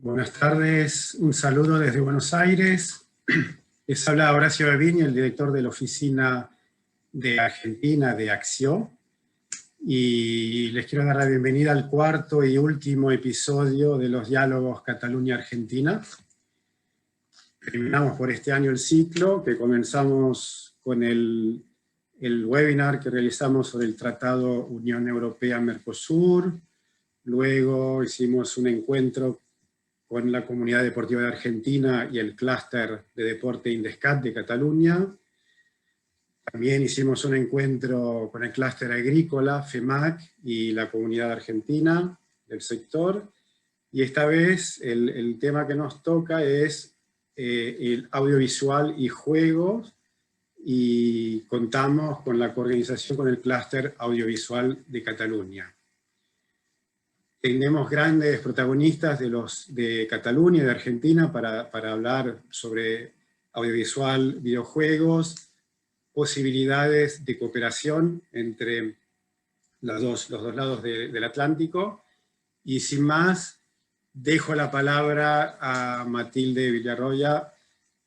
Buenas tardes, un saludo desde Buenos Aires. Les habla Horacio Gaviño, el director de la oficina de Argentina de Axio, y les quiero dar la bienvenida al cuarto y último episodio de los diálogos Cataluña-Argentina. Terminamos por este año el ciclo, que comenzamos con el webinar que realizamos sobre el Tratado Unión Europea-Mercosur. Luego hicimos un encuentro con la Comunidad Deportiva de Argentina y el clúster de deporte Indescat de Cataluña. También hicimos un encuentro con el clúster agrícola, FEMAC, y la Comunidad Argentina del sector. Y esta vez el tema que nos toca es el audiovisual y juegos, y contamos con la coorganización con el clúster audiovisual de Cataluña. Tenemos grandes protagonistas de Cataluña y de Argentina para hablar sobre audiovisual, videojuegos, posibilidades de cooperación entre los dos lados del Atlántico. Y sin más, dejo la palabra a Matilde Villarroya,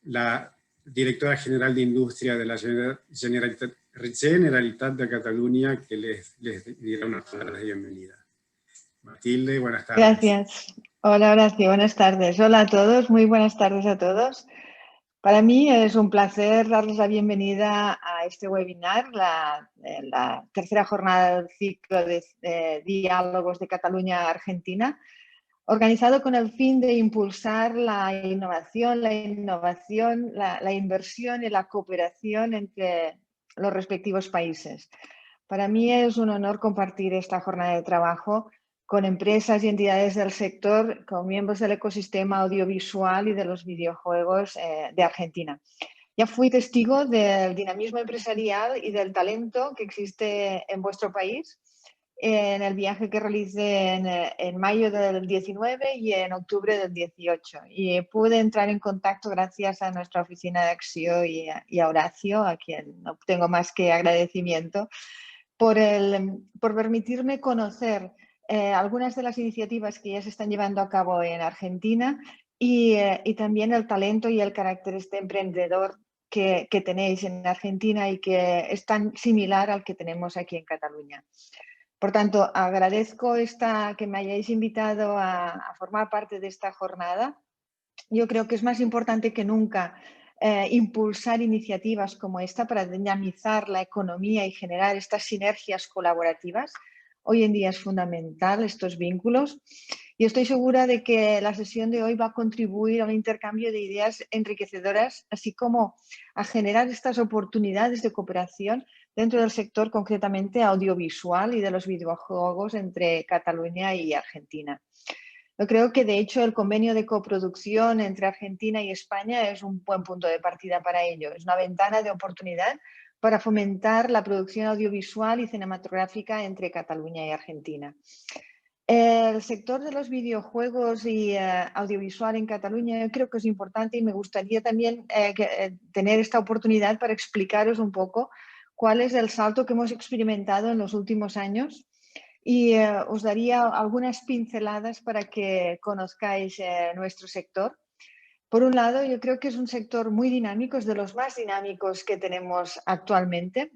la directora general de Industria de la Generalitat de Cataluña, que les dirá unas palabras de bienvenida. Matilde, buenas tardes. Gracias. Hola, Horacio, buenas tardes. Hola a todos, muy buenas tardes a todos. Para mí es un placer darles la bienvenida a este webinar, la tercera jornada del ciclo de diálogos de Cataluña-Argentina, organizado con el fin de impulsar la innovación, la inversión y la cooperación entre los respectivos países. Para mí es un honor compartir esta jornada de trabajo con empresas y entidades del sector, con miembros del ecosistema audiovisual y de los videojuegos de Argentina. Ya fui testigo del dinamismo empresarial y del talento que existe en vuestro país en el viaje que realicé en mayo del 19 y en octubre del 18. Y pude entrar en contacto gracias a nuestra oficina de Axio y a Horacio, a quien no tengo más que agradecimiento, por permitirme conocer algunas de las iniciativas que ya se están llevando a cabo en Argentina y también el talento y el carácter emprendedor que tenéis en Argentina y que es tan similar al que tenemos aquí en Cataluña. Por tanto, agradezco que me hayáis invitado a formar parte de esta jornada. Yo creo que es más importante que nunca impulsar iniciativas como esta para dinamizar la economía y generar estas sinergias colaborativas. Hoy en día es fundamental estos vínculos y estoy segura de que la sesión de hoy va a contribuir a un intercambio de ideas enriquecedoras, así como a generar estas oportunidades de cooperación dentro del sector concretamente audiovisual y de los videojuegos entre Cataluña y Argentina. Yo creo que, de hecho, el convenio de coproducción entre Argentina y España es un buen punto de partida para ello. Es una ventana de oportunidad para fomentar la producción audiovisual y cinematográfica entre Cataluña y Argentina. El sector de los videojuegos y audiovisual en Cataluña yo creo que es importante y me gustaría también tener esta oportunidad para explicaros un poco cuál es el salto que hemos experimentado en los últimos años. Y os daría algunas pinceladas para que conozcáis nuestro sector. Por un lado, yo creo que es un sector muy dinámico, es de los más dinámicos que tenemos actualmente,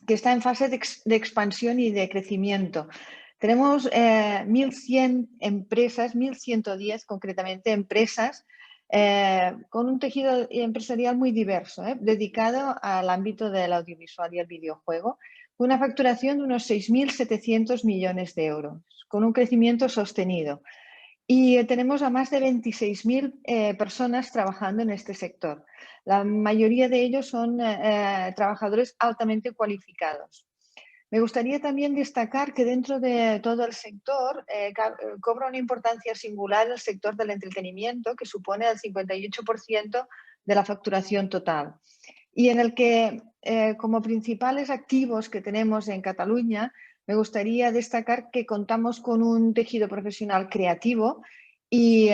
que está en fase de expansión y de crecimiento. Tenemos 1.100 empresas, 1.110 concretamente empresas, con un tejido empresarial muy diverso, dedicado al ámbito del audiovisual y el videojuego, con una facturación de unos 6.700 millones de euros, con un crecimiento sostenido. Y tenemos a más de 26.000 personas trabajando en este sector. La mayoría de ellos son trabajadores altamente cualificados. Me gustaría también destacar que dentro de todo el sector cobra una importancia singular el sector del entretenimiento, que supone el 58% de la facturación total. Y en el que, como principales activos que tenemos en Cataluña, me gustaría destacar que contamos con un tejido profesional creativo y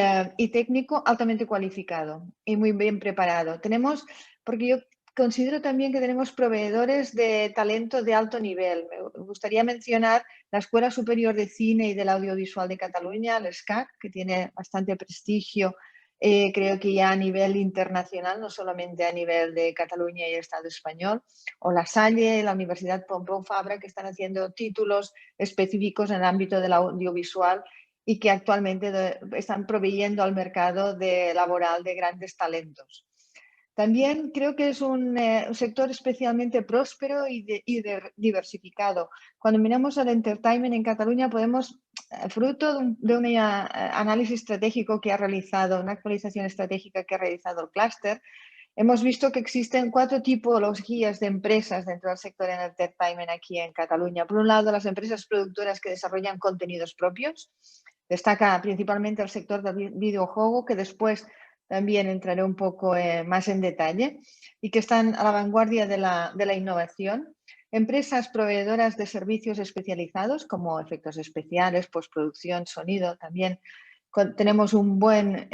técnico altamente cualificado y muy bien preparado. Tenemos, porque yo considero también que tenemos proveedores de talento de alto nivel. Me gustaría mencionar la Escuela Superior de Cine y del Audiovisual de Cataluña, l'ESCAC, que tiene bastante prestigio, creo que ya a nivel internacional, no solamente a nivel de Cataluña y Estado español, o La Salle, la Universidad Pompeu Fabra, que están haciendo títulos específicos en el ámbito del audiovisual y que actualmente están proveyendo al mercado laboral de grandes talentos. También creo que es un sector especialmente próspero y diversificado. Cuando miramos al entertainment en Cataluña, podemos, fruto de un análisis estratégico que ha realizado, una actualización estratégica que ha realizado el clúster, hemos visto que existen 4 tipologías de empresas dentro del sector entertainment aquí en Cataluña. Por un lado, las empresas productoras que desarrollan contenidos propios. Destaca principalmente el sector del videojuego, que después también entraré un poco más en detalle, y que están a la vanguardia de la innovación. Empresas proveedoras de servicios especializados como efectos especiales, postproducción, sonido. También tenemos un buen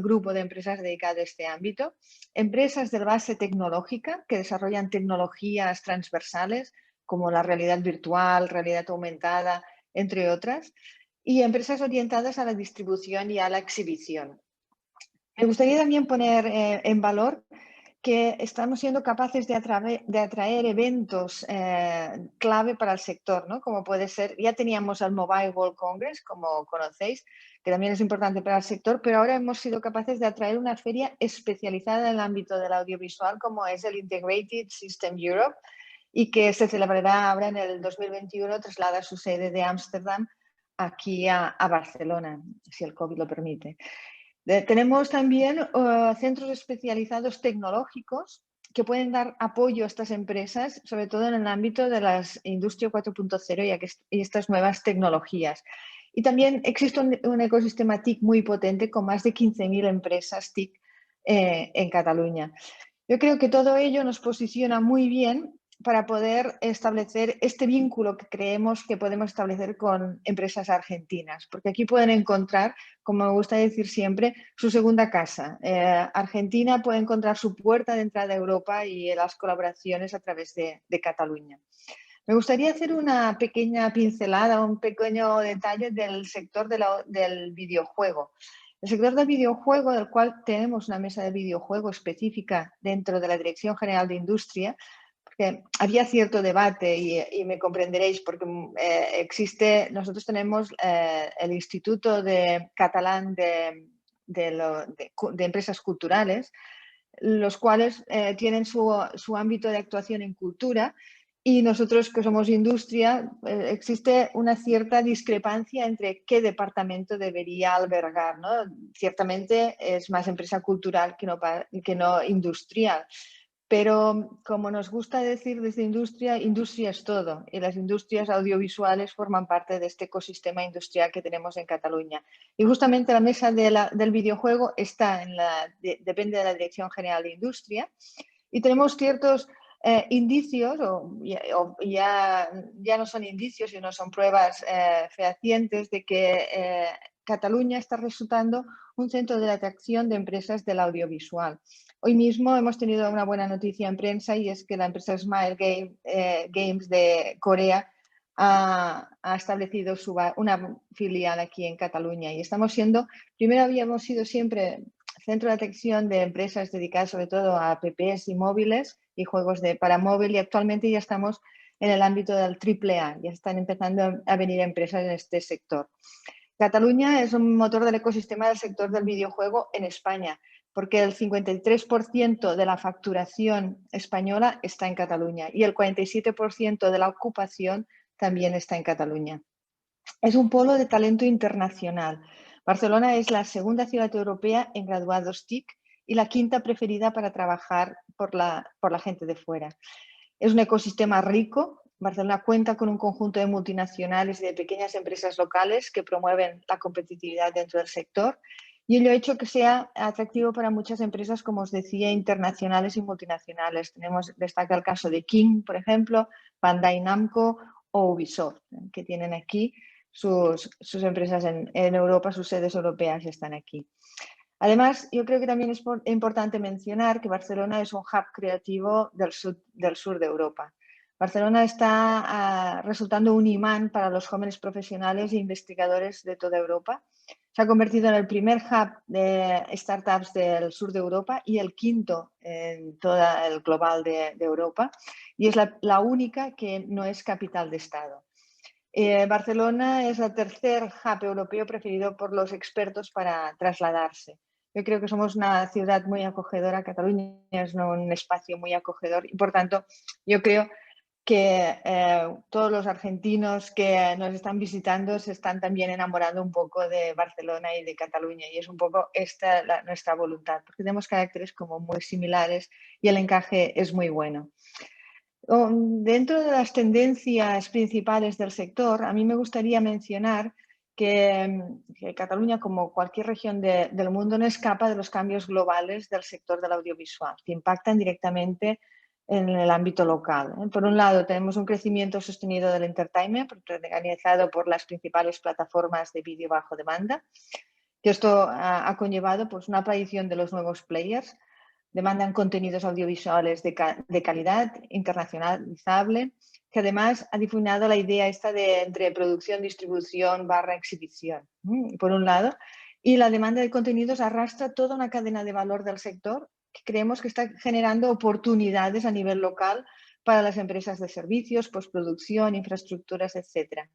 grupo de empresas dedicadas a este ámbito. Empresas de base tecnológica que desarrollan tecnologías transversales como la realidad virtual, realidad aumentada, entre otras. Y empresas orientadas a la distribución y a la exhibición. Me gustaría también poner en valor que estamos siendo capaces de atraer eventos clave para el sector, ¿no? Como puede ser, ya teníamos el Mobile World Congress, como conocéis, que también es importante para el sector, pero ahora hemos sido capaces de atraer una feria especializada en el ámbito del audiovisual, como es el Integrated System Europe, y que se celebrará ahora en el 2021, traslada su sede de Ámsterdam aquí a Barcelona, si el COVID lo permite. Tenemos también centros especializados tecnológicos que pueden dar apoyo a estas empresas, sobre todo en el ámbito de las Industria 4.0 y estas nuevas tecnologías. Y también existe un ecosistema TIC muy potente con más de 15.000 empresas TIC en Cataluña. Yo creo que todo ello nos posiciona muy bien para poder establecer este vínculo que creemos que podemos establecer con empresas argentinas, porque aquí pueden encontrar, como me gusta decir siempre, su segunda casa. Argentina puede encontrar su puerta de entrada a Europa y las colaboraciones a través de Cataluña. Me gustaría hacer una pequeña pincelada, un pequeño detalle del sector del videojuego. El sector del videojuego, del cual tenemos una mesa de videojuego específica dentro de la Dirección General de Industria, porque había cierto debate y me comprenderéis porque nosotros tenemos el Instituto Catalán de Empresas Culturales, los cuales tienen su ámbito de actuación en cultura, y nosotros que somos industria, existe una cierta discrepancia entre qué departamento debería albergar, ¿no? Ciertamente es más empresa cultural que no industrial. Pero como nos gusta decir desde industria, industria es todo, y las industrias audiovisuales forman parte de este ecosistema industrial que tenemos en Cataluña. Y justamente la mesa del videojuego depende de la Dirección General de Industria, y tenemos ciertos indicios, o ya no son indicios, sino son pruebas fehacientes de que Cataluña está resultando un centro de atracción de empresas del audiovisual. Hoy mismo hemos tenido una buena noticia en prensa, y es que la empresa Smile Games de Corea ha establecido una filial aquí en Cataluña, y primero habíamos sido siempre centro de atracción de empresas dedicadas sobre todo a apps y móviles y juegos para móvil, y actualmente ya estamos en el ámbito del AAA, ya están empezando a venir empresas en este sector. Cataluña es un motor del ecosistema del sector del videojuego en España, porque el 53% de la facturación española está en Cataluña y el 47% de la ocupación también está en Cataluña. Es un polo de talento internacional. Barcelona es la segunda ciudad europea en graduados TIC y la quinta preferida para trabajar por la gente de fuera. Es un ecosistema rico. Barcelona cuenta con un conjunto de multinacionales y de pequeñas empresas locales que promueven la competitividad dentro del sector, y ello ha hecho que sea atractivo para muchas empresas, como os decía, internacionales y multinacionales. Destaca el caso de King, por ejemplo, Bandai Namco o Ubisoft, que tienen aquí sus empresas en Europa, sus sedes europeas están aquí. Además, yo creo que también es importante mencionar que Barcelona es un hub creativo del sur de Europa. Barcelona está resultando un imán para los jóvenes profesionales e investigadores de toda Europa. Se ha convertido en el primer hub de startups del sur de Europa y el quinto en todo el global de Europa. Y es la única que no es capital de Estado. Barcelona es el tercer hub europeo preferido por los expertos para trasladarse. Yo creo que somos una ciudad muy acogedora. Cataluña es un espacio muy acogedor y, por tanto, yo creo que todos los argentinos que nos están visitando se están también enamorando un poco de Barcelona y de Cataluña, y es un poco esta nuestra voluntad, porque tenemos caracteres como muy similares y el encaje es muy bueno. Dentro de las tendencias principales del sector, a mí me gustaría mencionar que Cataluña, como cualquier región del mundo, no escapa de los cambios globales del sector del audiovisual, que impactan directamente en el ámbito local. Por un lado, tenemos un crecimiento sostenido del entertainment, organizado por las principales plataformas de vídeo bajo demanda, que esto ha conllevado pues, una aparición de los nuevos players. Demandan contenidos audiovisuales de calidad, internacionalizable, que además ha difuminado la idea esta de entre producción, distribución / exhibición, por un lado, y la demanda de contenidos arrastra toda una cadena de valor del sector que creemos que está generando oportunidades a nivel local para las empresas de servicios, postproducción, infraestructuras, etc.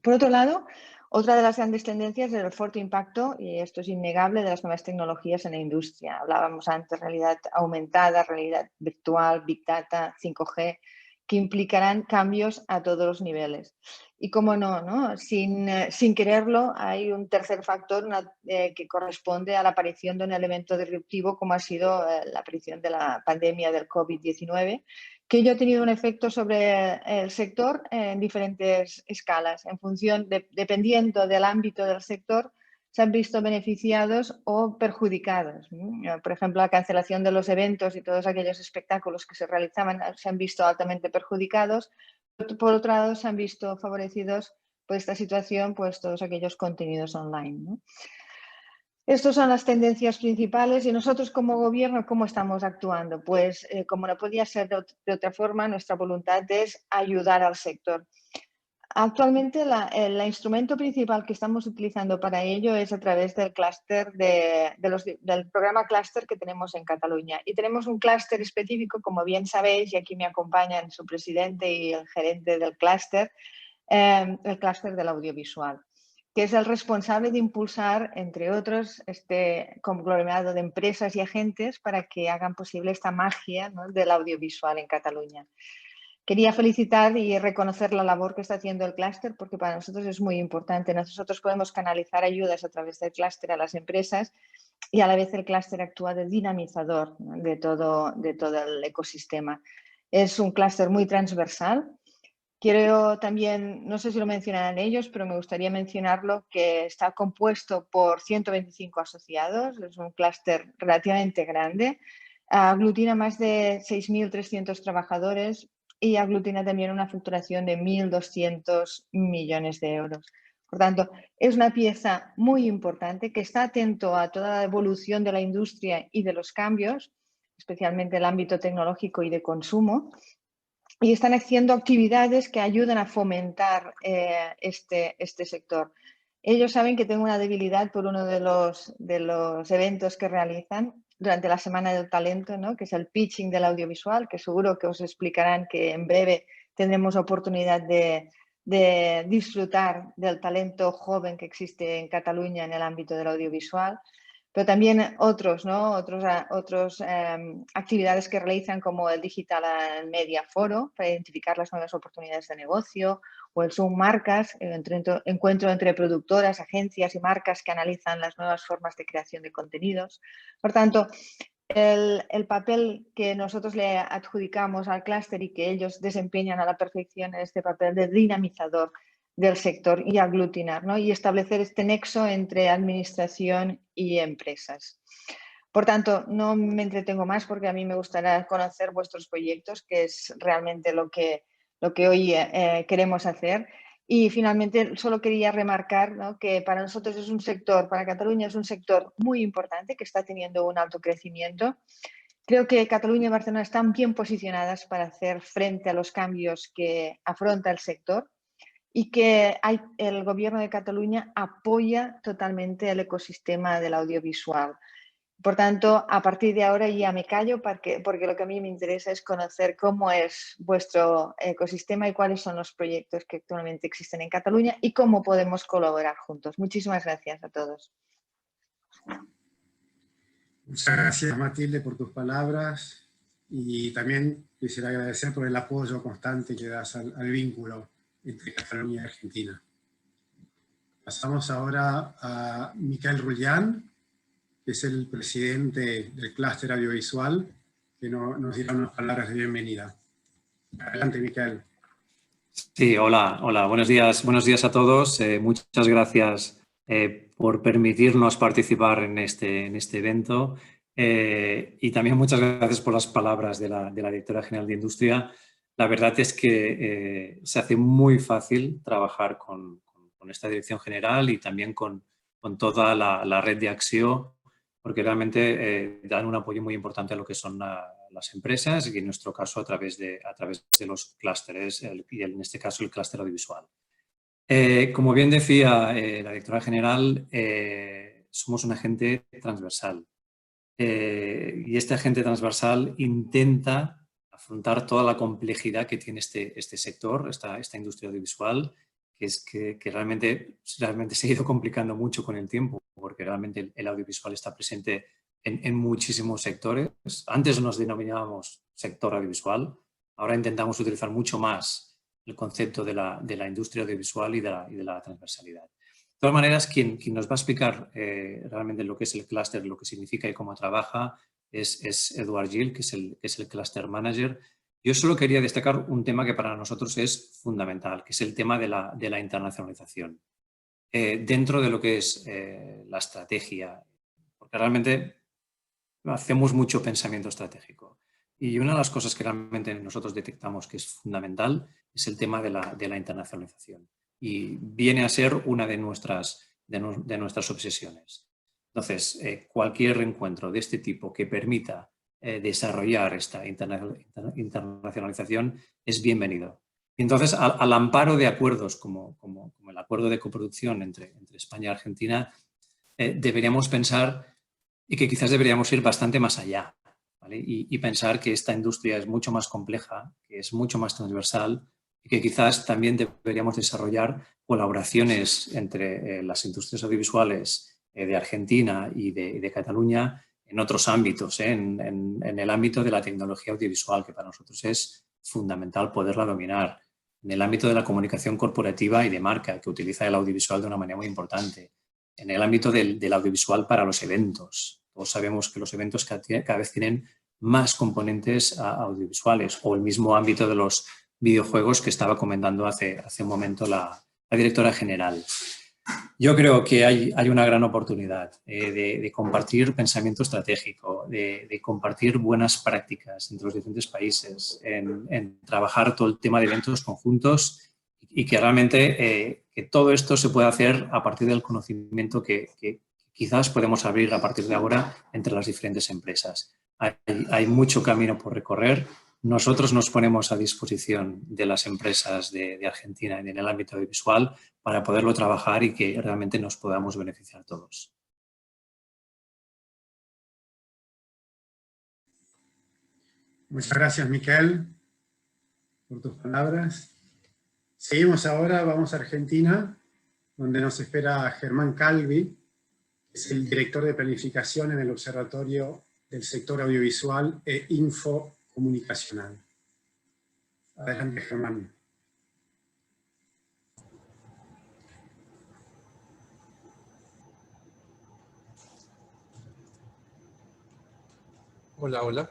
Por otro lado, otra de las grandes tendencias es el fuerte impacto, y esto es innegable, de las nuevas tecnologías en la industria. Hablábamos antes de realidad aumentada, realidad virtual, Big Data, 5G, que implicarán cambios a todos los niveles. Y cómo no, sin quererlo, hay un tercer factor que corresponde a la aparición de un elemento disruptivo como ha sido la aparición de la pandemia del COVID-19, que ello ha tenido un efecto sobre el sector en diferentes escalas. En función, dependiendo del ámbito del sector, se han visto beneficiados o perjudicados. Por ejemplo, la cancelación de los eventos y todos aquellos espectáculos que se realizaban se han visto altamente perjudicados. Por otro lado, se han visto favorecidos por esta situación pues, todos aquellos contenidos online, ¿no? Estas son las tendencias principales y nosotros como gobierno, ¿cómo estamos actuando? Pues como no podía ser de otra forma, nuestra voluntad es ayudar al sector. Actualmente el instrumento principal que estamos utilizando para ello es a través del clúster del programa clúster que tenemos en Cataluña. Y tenemos un clúster específico, como bien sabéis, y aquí me acompañan su presidente y el gerente del clúster, el clúster del audiovisual, que es el responsable de impulsar, entre otros, este conglomerado de empresas y agentes para que hagan posible esta magia, ¿no?, del audiovisual en Cataluña. Quería felicitar y reconocer la labor que está haciendo el clúster, porque para nosotros es muy importante. Nosotros podemos canalizar ayudas a través del clúster a las empresas y a la vez el clúster actúa de dinamizador, ¿no?, de todo el ecosistema. Es un clúster muy transversal. Quiero también, no sé si lo mencionarán ellos, pero me gustaría mencionarlo, que está compuesto por 125 asociados, es un clúster relativamente grande, aglutina más de 6.300 trabajadores y aglutina también una facturación de 1.200 millones de euros. Por tanto, es una pieza muy importante que está atento a toda la evolución de la industria y de los cambios, especialmente el ámbito tecnológico y de consumo, y están haciendo actividades que ayudan a fomentar este sector. Ellos saben que tengo una debilidad por uno de los eventos que realizan durante la Semana del Talento, ¿no?, que es el pitching del audiovisual, que seguro que os explicarán que en breve tendremos oportunidad de disfrutar del talento joven que existe en Cataluña en el ámbito del audiovisual. Pero también otras actividades que realizan, como el Digital Media Foro para identificar las nuevas oportunidades de negocio, o el Zoom Marcas, encuentro entre productoras, agencias y marcas que analizan las nuevas formas de creación de contenidos. Por tanto, el papel que nosotros le adjudicamos al clúster y que ellos desempeñan a la perfección es este papel de dinamizador del sector y aglutinar, ¿no?, y establecer este nexo entre administración y empresas. Por tanto, no me entretengo más porque a mí me gustaría conocer vuestros proyectos, que es realmente lo que hoy queremos hacer. Y finalmente solo quería remarcar, ¿no?, que para nosotros es un sector, para Cataluña es un sector muy importante que está teniendo un alto crecimiento. Creo que Cataluña y Barcelona están bien posicionadas para hacer frente a los cambios que afronta el sector y que el Gobierno de Cataluña apoya totalmente el ecosistema del audiovisual. Por tanto, a partir de ahora ya me callo porque lo que a mí me interesa es conocer cómo es vuestro ecosistema y cuáles son los proyectos que actualmente existen en Cataluña y cómo podemos colaborar juntos. Muchísimas gracias a todos. Muchas gracias, Matilde, por tus palabras, y también quisiera agradecer por el apoyo constante que das al vínculo entre Cataluña y Argentina. Pasamos ahora a Miquel Rullán, que es el presidente del clúster audiovisual, que nos dirá unas palabras de bienvenida. Adelante, Miquel. Sí, hola, buenos días a todos. Muchas gracias por permitirnos participar en este evento, y también muchas gracias por las palabras de la Directora General de Industria. La verdad es que se hace muy fácil trabajar con esta Dirección General y también con toda la red de Acció, porque realmente dan un apoyo muy importante a lo que son las empresas y en nuestro caso a través de los clústeres y en este caso el clúster audiovisual. Como bien decía la Directora General, somos un agente transversal y este agente transversal intenta afrontar toda la complejidad que tiene este sector, esta industria audiovisual, que realmente se ha ido complicando mucho con el tiempo, porque realmente el audiovisual está presente en muchísimos sectores. Antes nos denominábamos sector audiovisual, ahora intentamos utilizar mucho más el concepto de la industria audiovisual y de la transversalidad. De todas maneras, quien nos va a explicar realmente lo que es el clúster, lo que significa y cómo trabaja, es Eduard Gil, que es el Cluster Manager. Yo solo quería destacar un tema que para nosotros es fundamental, que es el tema de la internacionalización. Dentro de lo que es la estrategia, porque realmente hacemos mucho pensamiento estratégico. Y una de las cosas que realmente nosotros detectamos que es fundamental es el tema de la internacionalización. Y viene a ser una de nuestras obsesiones. Entonces, cualquier encuentro de este tipo que permita desarrollar esta internacionalización es bienvenido. Y entonces, al amparo de acuerdos como el acuerdo de coproducción entre España y Argentina, deberíamos pensar y que quizás deberíamos ir bastante más allá, ¿vale? Y pensar que esta industria es mucho más compleja, que es mucho más transversal y que quizás también deberíamos desarrollar colaboraciones entre las industrias audiovisuales de Argentina y de Cataluña en otros ámbitos, en el ámbito de la tecnología audiovisual, que para nosotros es fundamental poderla dominar, en el ámbito de la comunicación corporativa y de marca, que utiliza el audiovisual de una manera muy importante, en el ámbito del audiovisual para los eventos. Todos sabemos que los eventos cada vez tienen más componentes audiovisuales, o el mismo ámbito de los videojuegos que estaba comentando hace un momento la Directora General. Yo creo que hay una gran oportunidad de compartir pensamiento estratégico, de compartir buenas prácticas entre los diferentes países, en trabajar todo el tema de eventos conjuntos y que realmente que todo esto se pueda hacer a partir del conocimiento que quizás podemos abrir a partir de ahora entre las diferentes empresas. Hay mucho camino por recorrer. Nosotros nos ponemos a disposición de las empresas de Argentina en el ámbito audiovisual para poderlo trabajar y que realmente nos podamos beneficiar todos. Muchas gracias, Miquel, por tus palabras. Seguimos ahora, vamos a Argentina, donde nos espera Germán Calvi, que es el director de planificación en el Observatorio del Sector Audiovisual e Infocomunicacional. Adelante, Germán. Hola.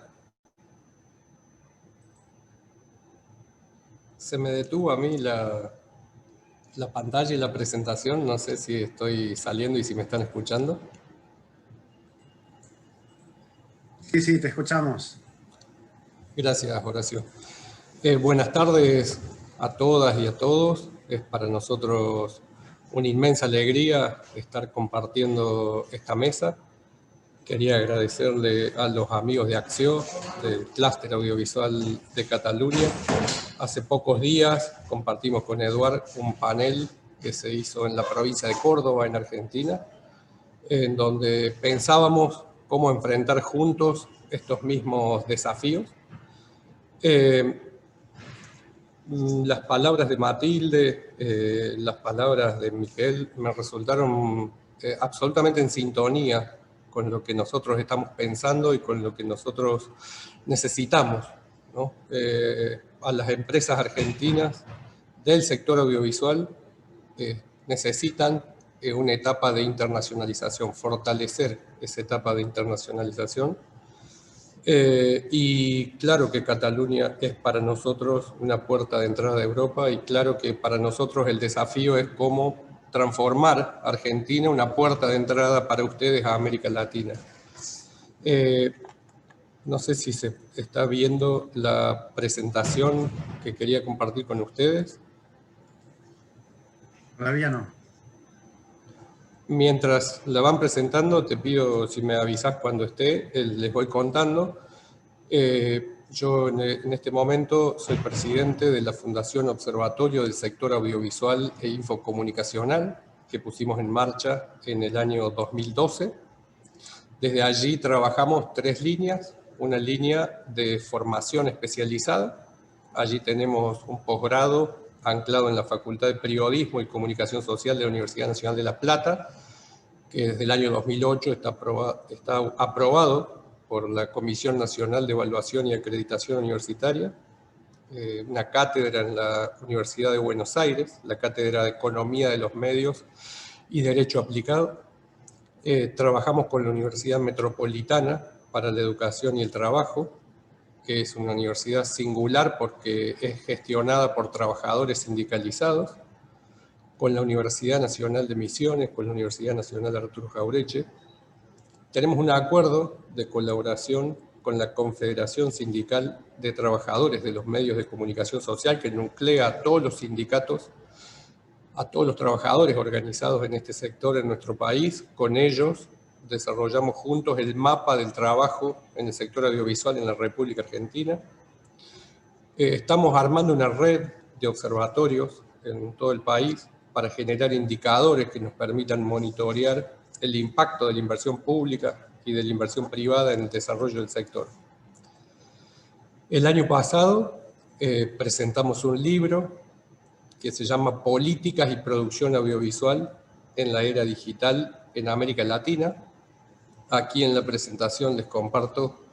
Se me detuvo a mí la pantalla y la presentación. No sé si estoy saliendo y si me están escuchando. Sí, te escuchamos. Gracias, Horacio. Buenas tardes a todas y a todos. Es para nosotros una inmensa alegría estar compartiendo esta mesa. Quería agradecerle a los amigos de Acció, del Clúster Audiovisual de Cataluña. Hace pocos días compartimos con Eduard un panel que se hizo en la provincia de Córdoba, en Argentina, en donde pensábamos cómo enfrentar juntos estos mismos desafíos. Las palabras de Matilde, las palabras de Miguel me resultaron absolutamente en sintonía con lo que nosotros estamos pensando y con lo que nosotros necesitamos, ¿no? A las empresas argentinas del sector audiovisual necesitan una etapa de internacionalización, fortalecer esa etapa de internacionalización. Y claro que Cataluña es para nosotros una puerta de entrada a Europa, y claro que para nosotros el desafío es cómo transformar Argentina en una puerta de entrada para ustedes a América Latina. No sé si se está viendo la presentación que quería compartir con ustedes. Todavía no. Mientras la van presentando, te pido si me avisás cuando esté, les voy contando. Yo en este momento soy presidente de la Fundación Observatorio del Sector Audiovisual e Infocomunicacional, que pusimos en marcha en el año 2012. Desde allí trabajamos 3 líneas. Una línea de formación especializada. Allí tenemos un posgrado anclado en la Facultad de Periodismo y Comunicación Social de la Universidad Nacional de La Plata, que desde el año 2008 está aprobado por la Comisión Nacional de Evaluación y Acreditación Universitaria, una cátedra en la Universidad de Buenos Aires, la Cátedra de Economía de los Medios y Derecho Aplicado. Trabajamos con la Universidad Metropolitana para la Educación y el Trabajo, que es una universidad singular porque es gestionada por trabajadores sindicalizados, con la Universidad Nacional de Misiones, con la Universidad Nacional Arturo Jauretche. Tenemos un acuerdo de colaboración con la Confederación Sindical de Trabajadores de los Medios de Comunicación Social, que nuclea a todos los sindicatos, a todos los trabajadores organizados en este sector en nuestro país. Con ellos desarrollamos juntos el mapa del trabajo en el sector audiovisual en la República Argentina. Estamos armando una red de observatorios en todo el país para generar indicadores que nos permitan monitorear el impacto de la inversión pública y de la inversión privada en el desarrollo del sector. El año pasado presentamos un libro que se llama Políticas y Producción Audiovisual en la Era Digital en América Latina. Aquí en la presentación les comparto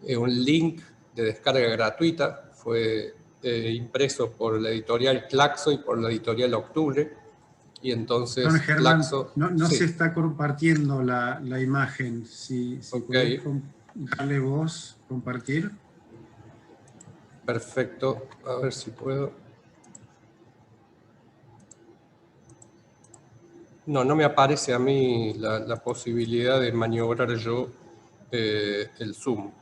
un link de descarga gratuita. Fue impreso por la editorial Claxo y por la editorial Octubre. Y entonces Don Germán, Claxo... no sí. se está compartiendo la imagen. Si Okay. podés darle voz, compartir. Perfecto. A ver si puedo. No me aparece a mí la posibilidad de maniobrar yo el Zoom.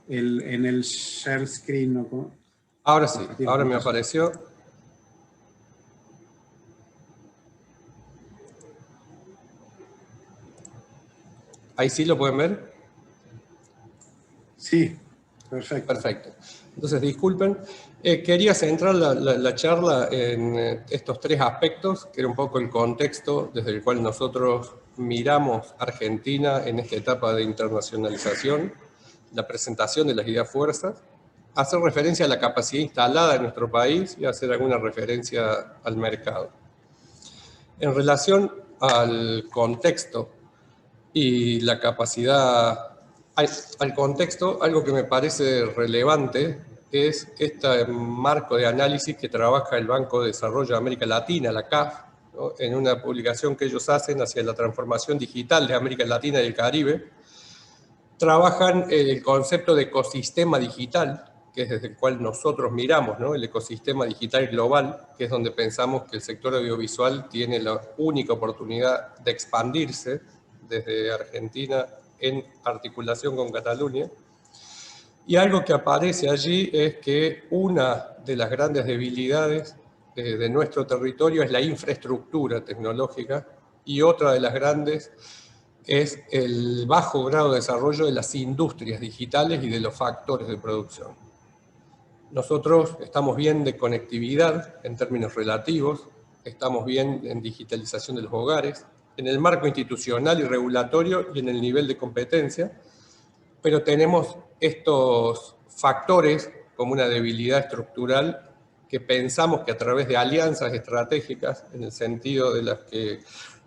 En el share screen. ¿No? Ahora sí, ahora me apareció. ¿Ahí sí lo pueden ver? Sí, perfecto. Perfecto. Entonces, disculpen. Quería centrar la charla en estos 3 aspectos, que era un poco el contexto desde el cual nosotros miramos Argentina en esta etapa de internacionalización, la presentación de las ideas fuerzas, hacer referencia a la capacidad instalada en nuestro país y hacer alguna referencia al mercado. En relación al contexto y la capacidad, al contexto, algo que me parece relevante es este marco de análisis que trabaja el Banco de Desarrollo de América Latina, la CAF, ¿no? En una publicación que ellos hacen hacia la transformación digital de América Latina y el Caribe. Trabajan el concepto de ecosistema digital, que es desde el cual nosotros miramos, ¿no? El ecosistema digital global, que es donde pensamos que el sector audiovisual tiene la única oportunidad de expandirse desde Argentina en articulación con Cataluña. Y algo que aparece allí es que una de las grandes debilidades de nuestro territorio es la infraestructura tecnológica, y otra de las grandes es el bajo grado de desarrollo de las industrias digitales y de los factores de producción. Nosotros estamos bien de conectividad en términos relativos, estamos bien en digitalización de los hogares, en el marco institucional y regulatorio y en el nivel de competencia, pero tenemos estos factores como una debilidad estructural que pensamos que a través de alianzas estratégicas, en el sentido de las que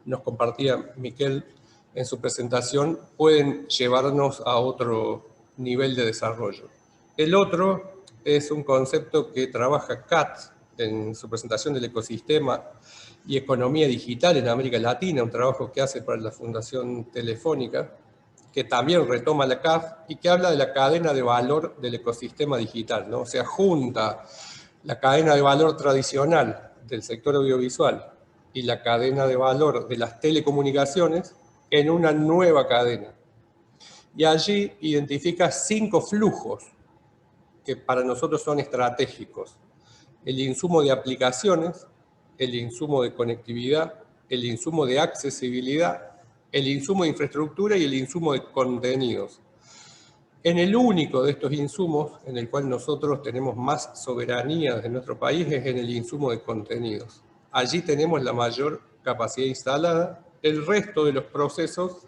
nos compartía Miquel en su presentación, pueden llevarnos a otro nivel de desarrollo. El otro es un concepto que trabaja Kat en su presentación del ecosistema y economía digital en América Latina, un trabajo que hace para la Fundación Telefónica, que también retoma la CAF y que habla de la cadena de valor del ecosistema digital, ¿no? O sea, junta la cadena de valor tradicional del sector audiovisual y la cadena de valor de las telecomunicaciones en una nueva cadena. Y allí identifica 5 flujos que para nosotros son estratégicos: el insumo de aplicaciones, el insumo de conectividad, el insumo de accesibilidad, el insumo de infraestructura y el insumo de contenidos. En el único de estos insumos en el cual nosotros tenemos más soberanía de nuestro país es en el insumo de contenidos. Allí tenemos la mayor capacidad instalada. El resto de los procesos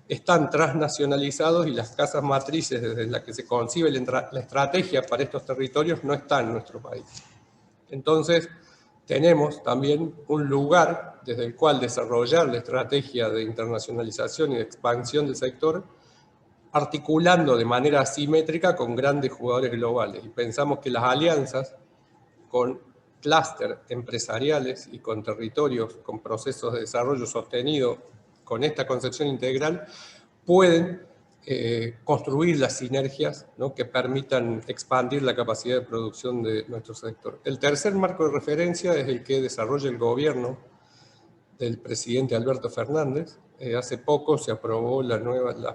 están transnacionalizados y las casas matrices desde las que se concibe la estrategia para estos territorios no están en nuestro país. Entonces, tenemos también un lugar desde el cual desarrollar la estrategia de internacionalización y de expansión del sector, articulando de manera asimétrica con grandes jugadores globales. Y pensamos que las alianzas con clústeres empresariales y con territorios, con procesos de desarrollo sostenido, con esta concepción integral, pueden construir las sinergias, ¿no?, que permitan expandir la capacidad de producción de nuestro sector. El tercer marco de referencia es el que desarrolla el gobierno del presidente Alberto Fernández. Hace poco se aprobó las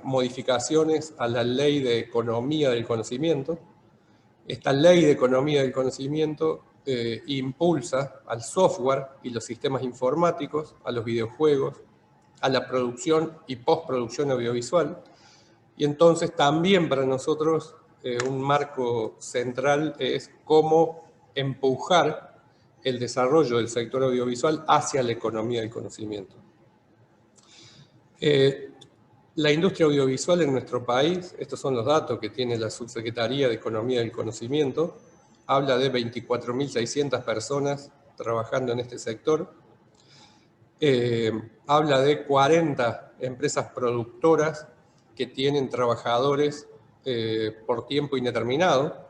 modificaciones a la Ley de Economía del Conocimiento. Esta Ley de Economía del Conocimiento impulsa al software y los sistemas informáticos, a los videojuegos, a la producción y postproducción audiovisual. Y entonces también para nosotros un marco central es cómo empujar el desarrollo del sector audiovisual hacia la economía del conocimiento. La industria audiovisual en nuestro país, estos son los datos que tiene la Subsecretaría de Economía del Conocimiento, habla de 24.600 personas trabajando en este sector, habla de 40 empresas productoras que tienen trabajadores por tiempo indeterminado,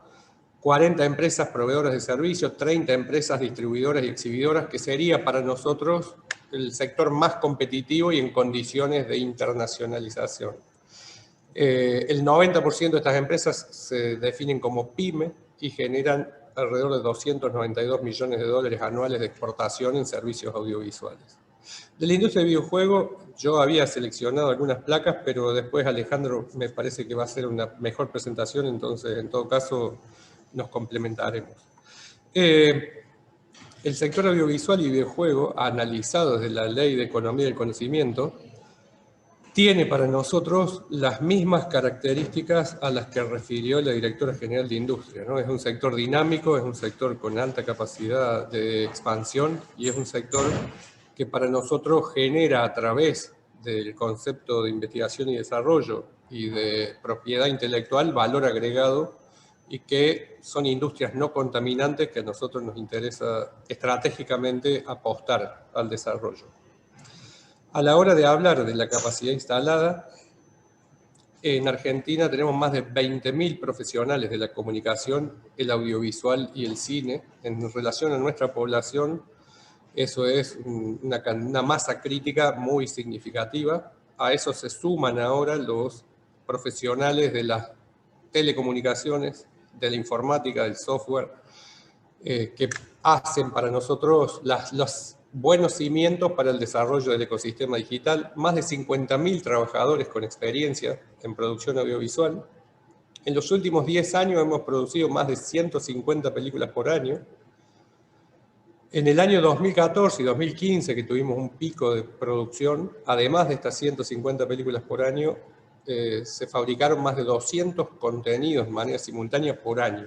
40 empresas proveedoras de servicios, 30 empresas distribuidoras y exhibidoras, que sería para nosotros el sector más competitivo y en condiciones de internacionalización. El 90% de estas empresas se definen como PYME y generan alrededor de 292 millones de dólares anuales de exportación en servicios audiovisuales. De la industria de videojuegos, yo había seleccionado algunas placas, pero después Alejandro me parece que va a hacer una mejor presentación, entonces en todo caso nos complementaremos. El sector audiovisual y videojuego, analizado desde la Ley de Economía del Conocimiento, tiene para nosotros las mismas características a las que refirió la Directora General de Industria, ¿no? Es un sector dinámico, es un sector con alta capacidad de expansión y es un sector que para nosotros genera a través del concepto de investigación y desarrollo y de propiedad intelectual valor agregado, y que son industrias no contaminantes que a nosotros nos interesa estratégicamente apostar al desarrollo. A la hora de hablar de la capacidad instalada, en Argentina tenemos más de 20.000 profesionales de la comunicación, el audiovisual y el cine. En relación a nuestra población, eso es una masa crítica muy significativa. A eso se suman ahora los profesionales de las telecomunicaciones, de la informática, del software, que hacen para nosotros los buenos cimientos para el desarrollo del ecosistema digital. Más de 50.000 trabajadores con experiencia en producción audiovisual, En los últimos 10 años hemos producido más de 150 películas por año. En el año 2014 y 2015, que tuvimos un pico de producción, además de estas 150 películas por año, se fabricaron más de 200 contenidos de manera simultánea por año.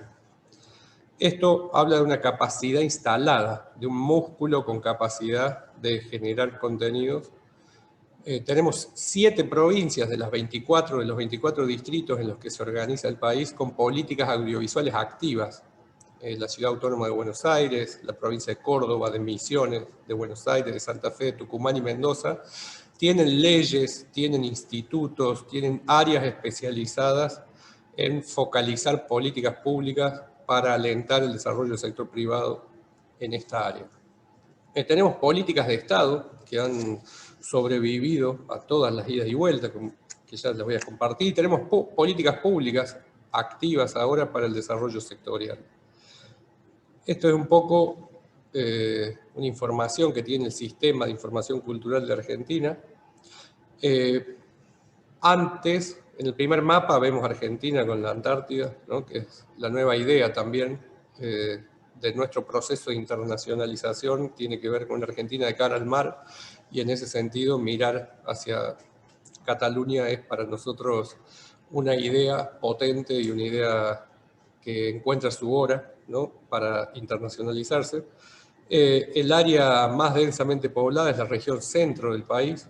Esto habla de una capacidad instalada, de un músculo con capacidad de generar contenidos. Tenemos 7 provincias de los 24 distritos en los que se organiza el país con políticas audiovisuales activas. La Ciudad Autónoma de Buenos Aires, la provincia de Córdoba, de Misiones, de Buenos Aires, de Santa Fe, Tucumán y Mendoza, tienen leyes, tienen institutos, tienen áreas especializadas en focalizar políticas públicas para alentar el desarrollo del sector privado en esta área. Tenemos políticas de Estado que han sobrevivido a todas las idas y vueltas, que ya les voy a compartir. Tenemos políticas públicas activas ahora para el desarrollo sectorial. Esto es un poco una información que tiene el Sistema de Información Cultural de Argentina. Antes, en el primer mapa, vemos Argentina con la Antártida, ¿no? Que es la nueva idea también de nuestro proceso de internacionalización, tiene que ver con Argentina de cara al mar, y en ese sentido mirar hacia Cataluña es para nosotros una idea potente y una idea que encuentra su hora, ¿no? Para internacionalizarse. El área más densamente poblada es la región centro del país.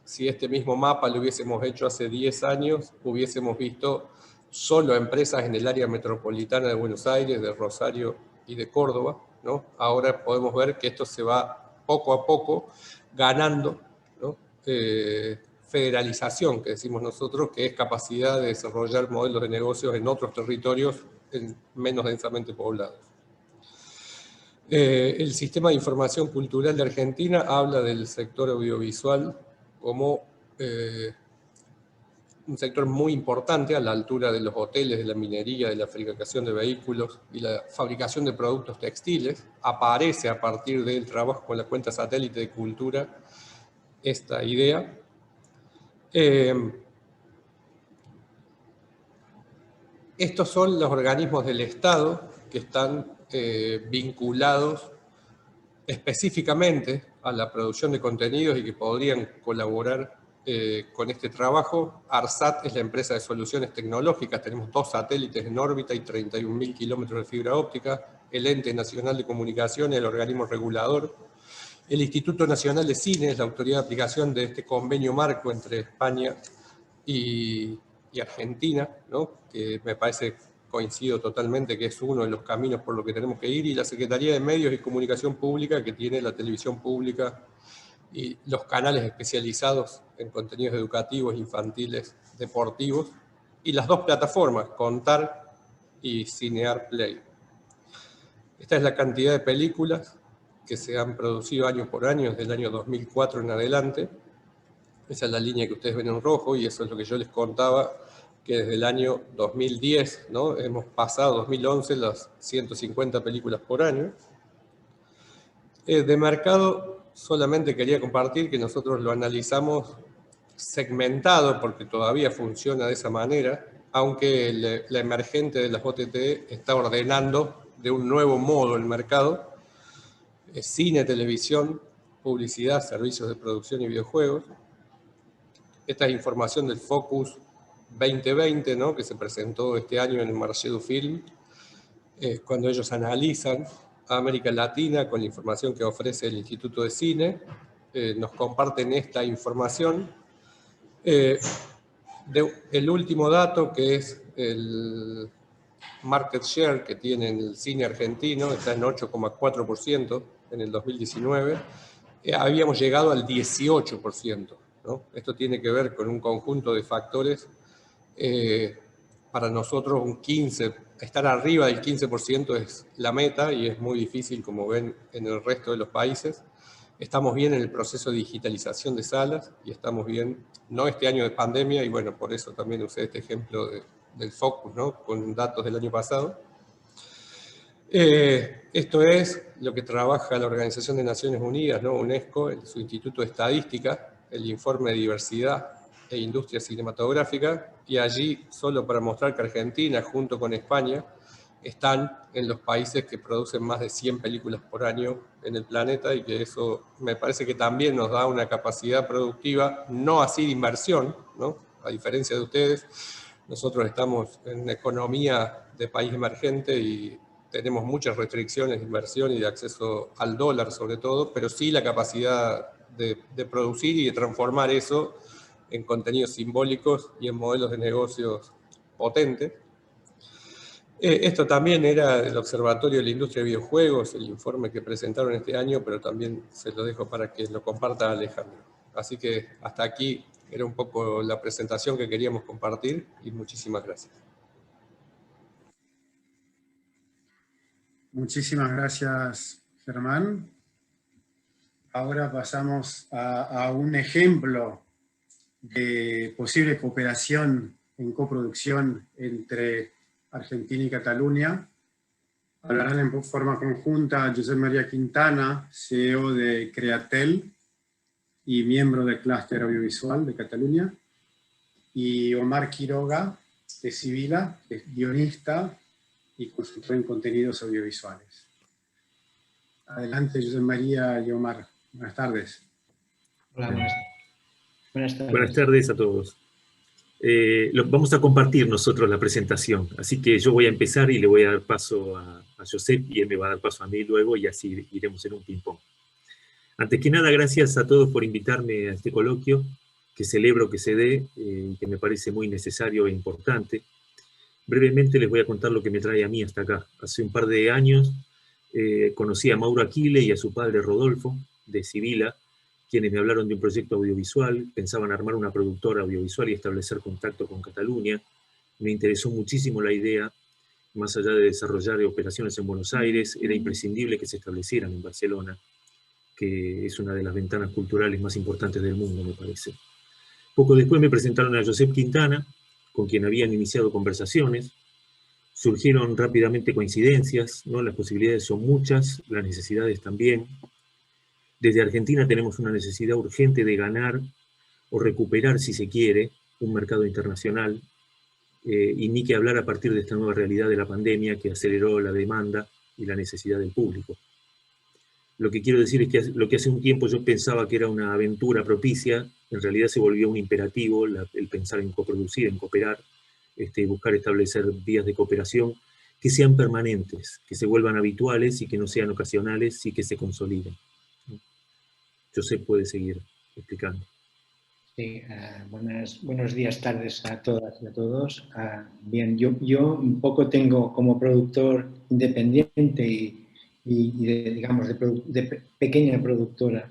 Si este mismo mapa lo hubiésemos hecho hace 10 años, hubiésemos visto solo empresas en el área metropolitana de Buenos Aires, de Rosario y de Córdoba, ¿no? Ahora podemos ver que esto se va poco a poco ganando, ¿no? Federalización, que decimos nosotros, que es capacidad de desarrollar modelos de negocios en otros territorios menos densamente poblados. El Sistema de Información Cultural de Argentina habla del sector audiovisual como un sector muy importante a la altura de los hoteles, de la minería, de la fabricación de vehículos y la fabricación de productos textiles. Aparece a partir del trabajo con la cuenta satélite de cultura esta idea. Estos son los organismos del Estado que están vinculados específicamente a la producción de contenidos y que podrían colaborar con este trabajo. ARSAT es la empresa de soluciones tecnológicas, tenemos 2 satélites en órbita y 31.000 kilómetros de fibra óptica. El Ente Nacional de Comunicaciones, el organismo regulador. El Instituto Nacional de Cine es la autoridad de aplicación de este convenio marco entre España y Argentina, ¿no? Que me parece, coincido totalmente, que es uno de los caminos por los que tenemos que ir, y la Secretaría de Medios y Comunicación Pública, que tiene la televisión pública y los canales especializados en contenidos educativos, infantiles, deportivos, y las 2 plataformas, Contar y Cinear Play. Esta es la cantidad de películas que se han producido año por año, desde el año 2004 en adelante. Esa es la línea que ustedes ven en rojo, y eso es lo que yo les contaba, que desde el año 2010, ¿no? Hemos pasado 2011 las 150 películas por año. De mercado, solamente quería compartir que nosotros lo analizamos segmentado, porque todavía funciona de esa manera, aunque la emergente de las OTT está ordenando de un nuevo modo el mercado. Cine, televisión, publicidad, servicios de producción y videojuegos. Esta es información del Focus 2020, ¿no? Que se presentó este año en el Marché du Film, cuando ellos analizan a América Latina con la información que ofrece el Instituto de Cine. Nos comparten esta información. El último dato, que es el market share que tiene el cine argentino, está en 8,4% en el 2019. Habíamos llegado al 18%, ¿no? Esto tiene que ver con un conjunto de factores. Para nosotros estar arriba del 15% es la meta, y es muy difícil, como ven, en el resto de los países. Estamos bien en el proceso de digitalización de salas, y estamos bien, no este año de pandemia, y bueno, por eso también usé este ejemplo del Focus, ¿no? Con datos del año pasado. Esto es lo que trabaja la Organización de Naciones Unidas, ¿no? UNESCO, en su Instituto de Estadística, el informe de diversidad e industria cinematográfica, y allí, solo para mostrar que Argentina, junto con España, están en los países que producen más de 100 películas por año en el planeta, y que eso me parece que también nos da una capacidad productiva, no así de inversión, ¿no? A diferencia de ustedes, nosotros estamos en una economía de país emergente y tenemos muchas restricciones de inversión y de acceso al dólar sobre todo, pero sí la capacidad de producir y de transformar eso en contenidos simbólicos y en modelos de negocios potentes. Esto también era del Observatorio de la Industria de Videojuegos, el informe que presentaron este año, pero también se lo dejo para que lo comparta Alejandro. Así que hasta aquí era un poco la presentación que queríamos compartir y muchísimas gracias. Muchísimas gracias, Germán. Ahora pasamos a un ejemplo de posible cooperación en coproducción entre Argentina y Cataluña. Hablarán en forma conjunta Josep María Quintana, CEO de Createl y miembro del Clúster Audiovisual de Cataluña, y Omar Quiroga, de Sibila, que es guionista y consultor en contenidos audiovisuales. Adelante, Josep María y Omar. Buenas tardes. Hola, buenas tardes. Buenas tardes a todos. Vamos a compartir nosotros la presentación, así que yo voy a empezar y le voy a dar paso a Josep y él me va a dar paso a mí luego y así iremos en un ping-pong. Antes que nada, gracias a todos por invitarme a este coloquio, que celebro que se dé y que me parece muy necesario e importante. Brevemente les voy a contar lo que me trae a mí hasta acá. Hace un par de años conocí a Mauro Aquile y a su padre Rodolfo, de Sibila, quienes me hablaron de un proyecto audiovisual, pensaban armar una productora audiovisual y establecer contacto con Cataluña. Me interesó muchísimo la idea, más allá de desarrollar operaciones en Buenos Aires, era imprescindible que se establecieran en Barcelona, que es una de las ventanas culturales más importantes del mundo, me parece. Poco después me presentaron a Josep Quintana, con quien habían iniciado conversaciones. Surgieron rápidamente coincidencias, ¿no? Las posibilidades son muchas, las necesidades también. Desde Argentina tenemos una necesidad urgente de ganar o recuperar, si se quiere, un mercado internacional, y ni que hablar a partir de esta nueva realidad de la pandemia que aceleró la demanda y la necesidad del público. Lo que quiero decir es que lo que hace un tiempo yo pensaba que era una aventura propicia, en realidad se volvió un imperativo, el pensar en coproducir, en cooperar, buscar establecer vías de cooperación que sean permanentes, que se vuelvan habituales y que no sean ocasionales y que se consoliden. Josep puede seguir explicando. Sí, buenos días, tardes a todas y a todos. Bien, yo un poco tengo como productor independiente y de pequeña productora,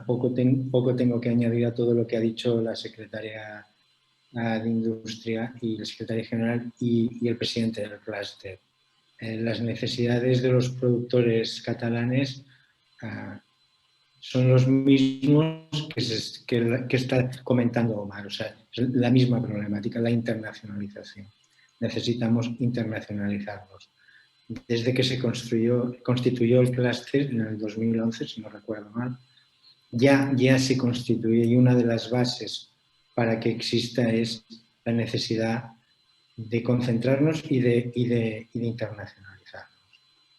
poco tengo que añadir a todo lo que ha dicho la secretaria de Industria y la secretaria general y el presidente del clúster. Las necesidades de los productores catalanes son los mismos que está comentando Omar, o sea, es la misma problemática, la internacionalización. Necesitamos internacionalizarlos. Desde que se constituyó el clúster en el 2011, si no recuerdo mal, ya se constituye y una de las bases para que exista es la necesidad de concentrarnos y de internacionalizarnos.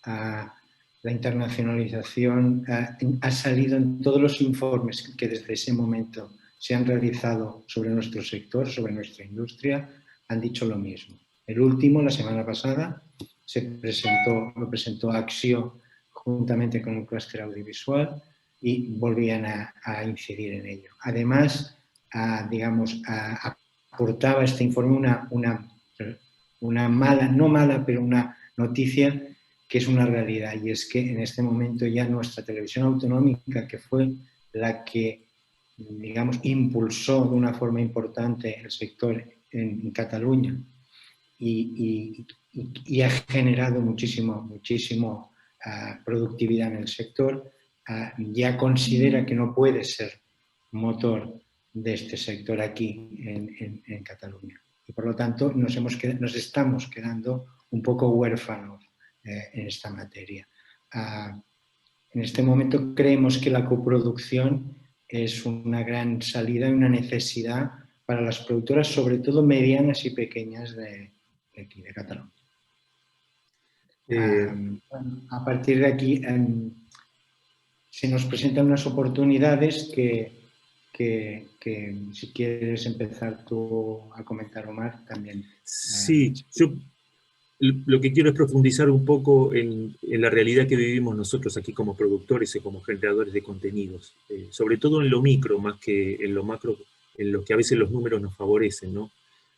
La internacionalización ha salido en todos los informes que desde ese momento se han realizado sobre nuestro sector, sobre nuestra industria, han dicho lo mismo. El último, la semana pasada, lo presentó Axio juntamente con el clúster audiovisual y volvían a incidir en ello. Además, aportaba este informe una mala, no mala, pero una noticia que es una realidad, y es que en este momento ya nuestra televisión autonómica, que fue la que, impulsó de una forma importante el sector en Cataluña y ha generado muchísimo productividad en el sector, ya considera que no puede ser motor de este sector aquí en Cataluña. Y por lo tanto nos estamos quedando un poco huérfanos en esta materia. En este momento creemos que la coproducción es una gran salida y una necesidad para las productoras, sobre todo medianas y pequeñas de aquí, de Cataluña. A partir de aquí se nos presentan unas oportunidades que si quieres empezar tú a comentar, Omar, también. Sí, yo lo que quiero es profundizar un poco en la realidad que vivimos nosotros aquí como productores y como generadores de contenidos, sobre todo en lo micro, más que en lo macro, en lo que a veces los números nos favorecen, ¿no?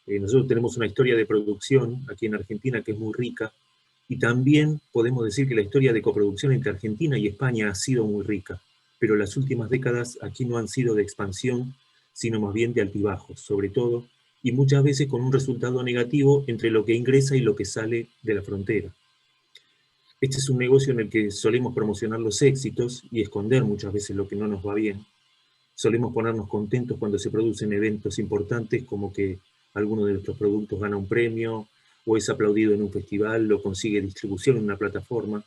Nosotros tenemos una historia de producción aquí en Argentina que es muy rica, y también podemos decir que la historia de coproducción entre Argentina y España ha sido muy rica, pero las últimas décadas aquí no han sido de expansión, sino más bien de altibajos, sobre todo, y muchas veces con un resultado negativo entre lo que ingresa y lo que sale de la frontera. Este es un negocio en el que solemos promocionar los éxitos y esconder muchas veces lo que no nos va bien. Solemos ponernos contentos cuando se producen eventos importantes, como que alguno de nuestros productos gana un premio, o es aplaudido en un festival, o consigue distribución en una plataforma.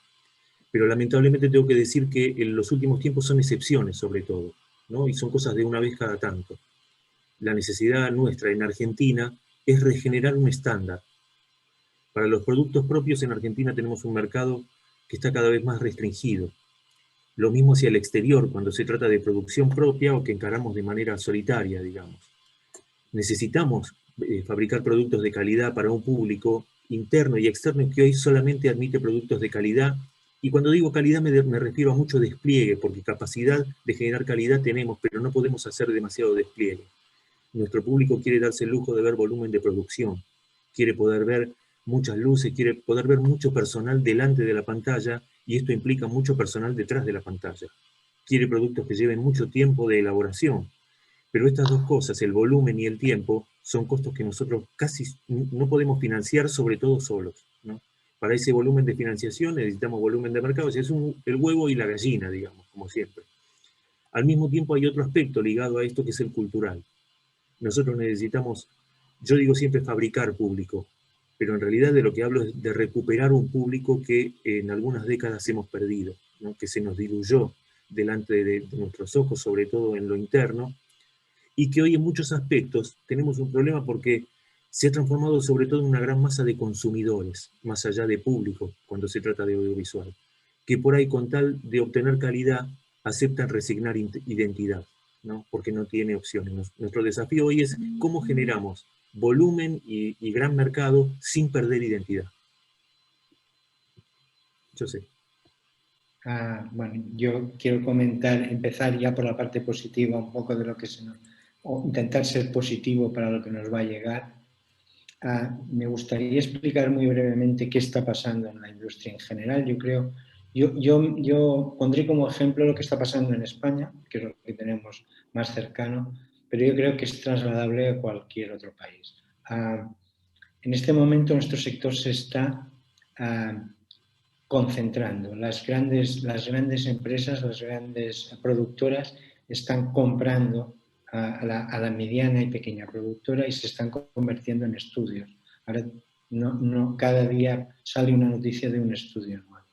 Pero lamentablemente tengo que decir que en los últimos tiempos son excepciones sobre todo, ¿no? Y son cosas de una vez cada tanto. La necesidad nuestra en Argentina es regenerar un estándar. Para los productos propios en Argentina tenemos un mercado que está cada vez más restringido. Lo mismo hacia el exterior cuando se trata de producción propia o que encaramos de manera solitaria, digamos. Necesitamos fabricar productos de calidad para un público interno y externo que hoy solamente admite productos de calidad. Y cuando digo calidad me refiero a mucho despliegue, porque capacidad de generar calidad tenemos, pero no podemos hacer demasiado despliegue. Nuestro público quiere darse el lujo de ver volumen de producción, quiere poder ver muchas luces, quiere poder ver mucho personal delante de la pantalla, y esto implica mucho personal detrás de la pantalla. Quiere productos que lleven mucho tiempo de elaboración. Pero estas dos cosas, el volumen y el tiempo, son costos que nosotros casi no podemos financiar, sobre todo solos, ¿no? Para ese volumen de financiación necesitamos volumen de mercado, es el huevo y la gallina, digamos, como siempre. Al mismo tiempo hay otro aspecto ligado a esto que es el cultural. Nosotros necesitamos, yo digo siempre fabricar público, pero en realidad de lo que hablo es de recuperar un público que en algunas décadas hemos perdido, ¿no? Que se nos diluyó delante de nuestros ojos, sobre todo en lo interno, y que hoy en muchos aspectos tenemos un problema porque se ha transformado sobre todo en una gran masa de consumidores, más allá de público, cuando se trata de audiovisual, que por ahí con tal de obtener calidad aceptan resignar identidad, ¿no? Porque no tiene opciones. Nuestro desafío hoy es cómo generamos volumen y gran mercado sin perder identidad. Yo sé. Bueno, yo quiero empezar ya por la parte positiva, un poco de lo que o intentar ser positivo para lo que nos va a llegar. Me gustaría explicar muy brevemente qué está pasando en la industria en general. Yo pondré como ejemplo lo que está pasando en España, que es lo que tenemos más cercano, pero yo creo que es trasladable a cualquier otro país. En este momento nuestro sector se está concentrando. Las grandes empresas, las grandes productoras están comprando a la mediana y pequeña productora y se están convirtiendo en estudios. Ahora cada día sale una noticia de un estudio nuevo.